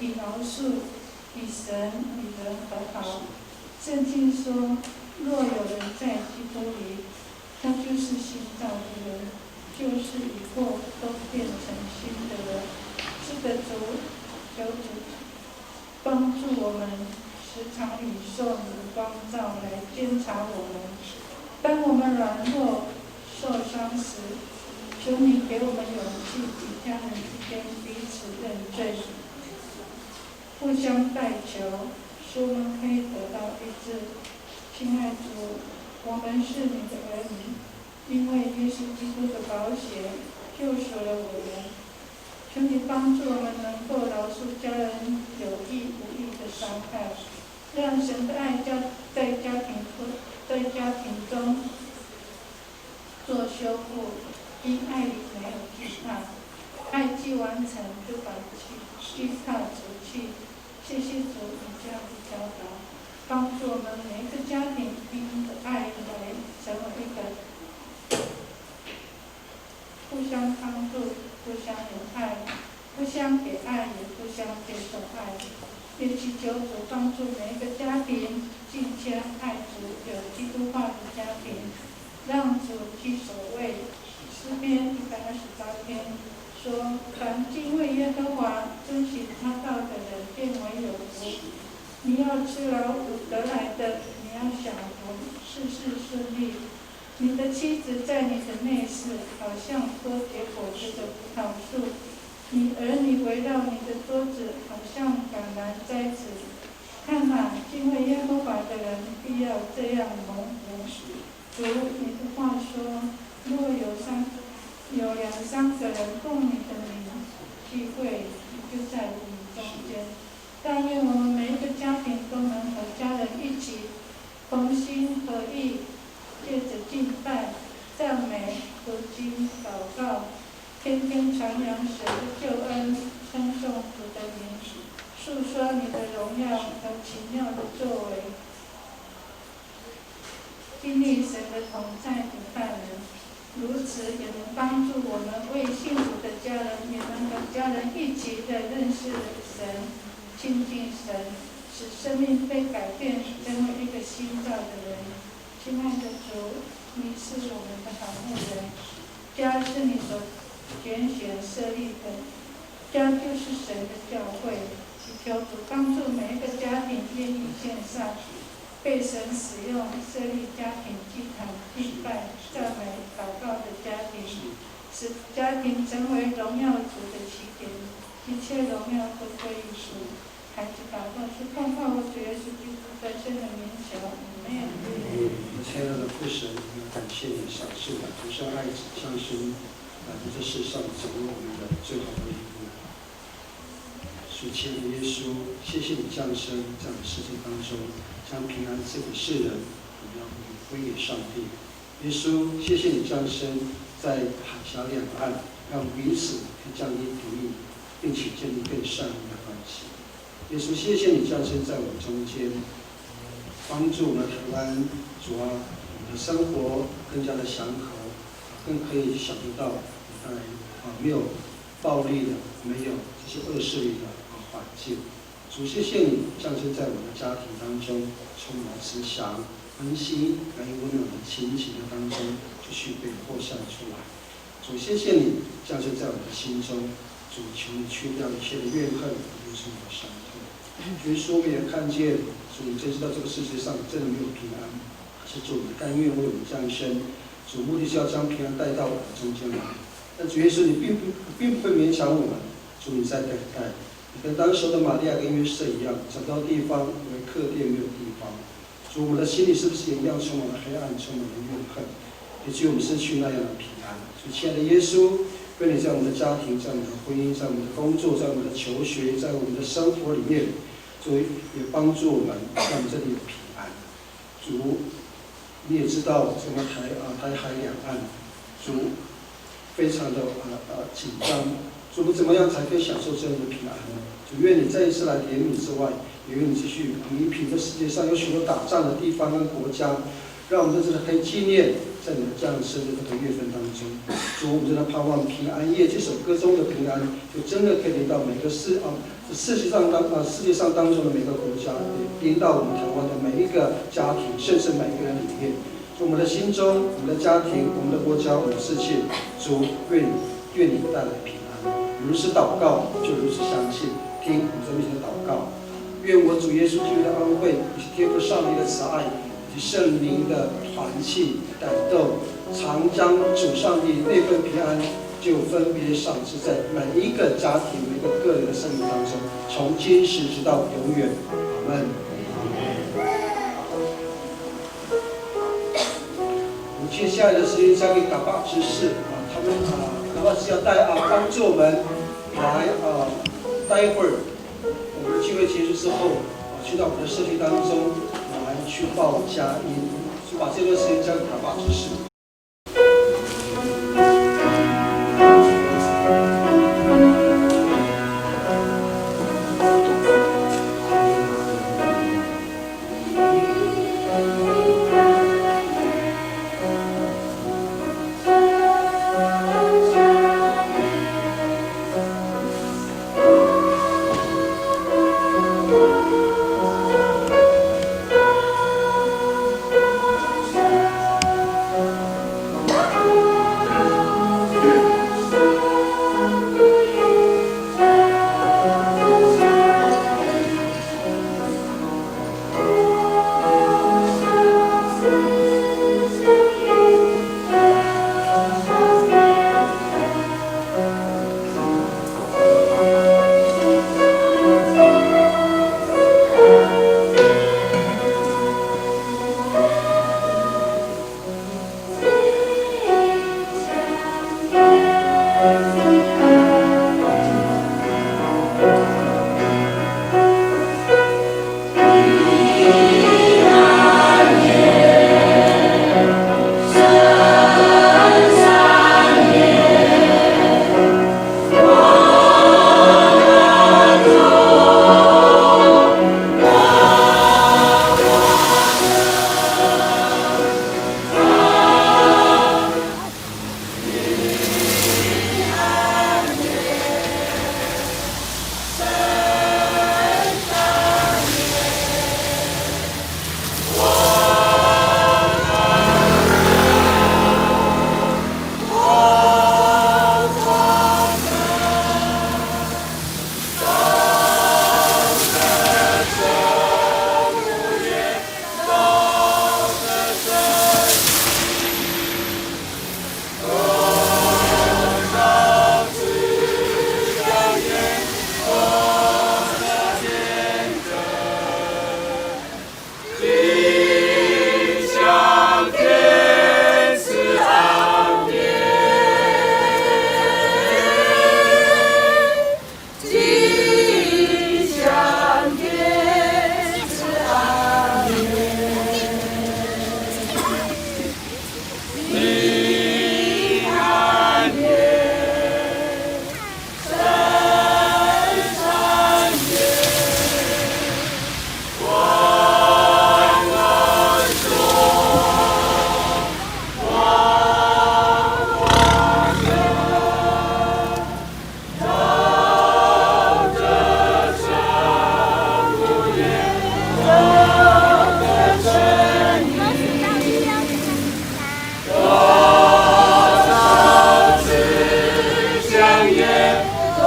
以饶恕，与神与人和好。圣经说，若有人在基督里，他就是新造的人，旧事已过，都变成新的人。是的，主，求主帮助我们，时常领受你的光照来监察我们。当我们软弱、受伤时，求你给我们勇气，与家人之间彼此认罪，互相代求，使我们可以得到医治。亲爱主，我们是你的儿女，因为耶稣基督的宝血救赎了我们。求你帮助我们能够饶恕家人有意无意的伤害，让神的爱在家庭中做修复。因爱里没有惧怕，爱既完成，就把惧怕除去。谢谢主，你这样的教导，帮助我们每一个家庭因着爱来成为一个互相帮助、互相有爱、互相给爱，也互相接受爱。也祈求主帮助每一个家庭敬虔爱主、有基督化的家庭，让主居首位。诗篇128篇说：“凡敬畏耶和华、遵行他道的人，变为有福。你要吃劳苦得来的，你要享福，事事顺利。你的妻子在你的内室，好像多结果子的葡萄树；你儿女围绕你的桌子，好像橄榄栽子。看哪，敬畏耶和华的人，必要这样蒙福。主，你的话说。”若有2-3个人供你的名聚会，你就在我们中间。但愿我们每一个家庭都能和家人一起同心合意，借着敬拜、赞美、读经、祷告，天天传扬神的救恩，称颂主的名，述说你的荣耀和奇妙的作为。经历神的同在与带领，如此也能帮助我们为信主的家人，也能跟家人一起的认识神、亲近神，使生命被改变，成为一个新造的人。亲爱的主，你是我们的好牧人，家是你所拣选设立的，家就是神的教会。祈求主帮助每一个家庭愿意献上，被神使用设立家庭祭坛、祭拜、赞美、祷告的家庭，使家庭成为荣耀主的起点，一切荣耀都归于主。孩子祷告是奉靠我主耶稣基督得胜的名求，阿们。亲爱的父神，我们感谢你赏赐我们独生爱子降生，来到这世上成为我们的最好的礼物。主亲爱的耶稣，谢谢你降生在我们世界当中，将平安赐给世人，荣耀归给上帝。耶稣，谢谢你降生在海峡两岸，让彼此可以降低敌意，并且建立更善良的关系。耶稣，谢谢你降生在我们中间，帮助我们台湾主啊，我们的生活更加的祥和，更可以想得到在没有暴力的，没有这些恶势力的环境。主，谢谢你降生在我们的家庭当中，充满慈祥、温馨、来温暖的亲情的当中，继续被扩散出来。主，谢谢你降生在我们的心中。主，求你去掉一切的怨恨，留住我们的伤痛。耶稣，我们也看见，主，你真知道这个世界上真的没有平安，是主你甘愿为我们降生。主，目的是要将平安带到我们中间来。但主耶稣，你并不会勉强我们。主，你在等待。你跟当时的玛利亚跟约瑟一样，找不到地方，因为客店没有地方。主，我们的心里是不是也一样充满了黑暗，充满了怨恨，以至于我们失去那样的平安？主，亲爱的耶稣，愿你在我们的家庭，在我们的婚姻，在我们的工作，在我们的求学，在我们的生活里面，主也帮助我们，让我们这里有平安。主，你也知道整个台海两岸，主非常的紧张。主，我们怎么样才可以享受这样的平安呢？主，愿你再一次来怜悯之外，也愿你继续弥平这世界上有许多打仗的地方跟国家，让我们真的可以纪念在你的降生的这个月份当中。主，我们真的盼望平安夜这首歌中的平安，就真的可以临到每个世界上当中的每个国家，临到我们台湾的每一个家庭，甚至每一个人里面。我们的心中、我们的家庭、我们的国家、我们的世界，主愿你带来平安。如是祷告，就如此相信。听我们在面前的祷告，愿我主耶稣基督的恩惠，以及天父上帝的慈爱，以及圣灵的团契感动，常将主上帝那份平安，就分别赏赐在每一个家庭、每一个个人的生命当中，从今时直到永远。阿们。接下来的时间交给嘎巴执事他们嘎巴是要帮助我们来待会儿我们的聚会结束之后去到我们的社区当中来去报佳音，就把这段时间交给嘎巴执事。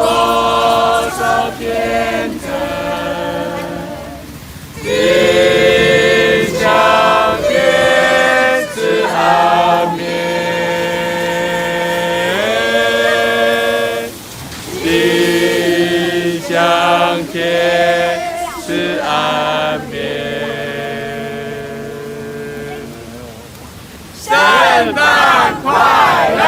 多少天真，地上天赐阿眠，地上天赐阿眠。圣诞快乐！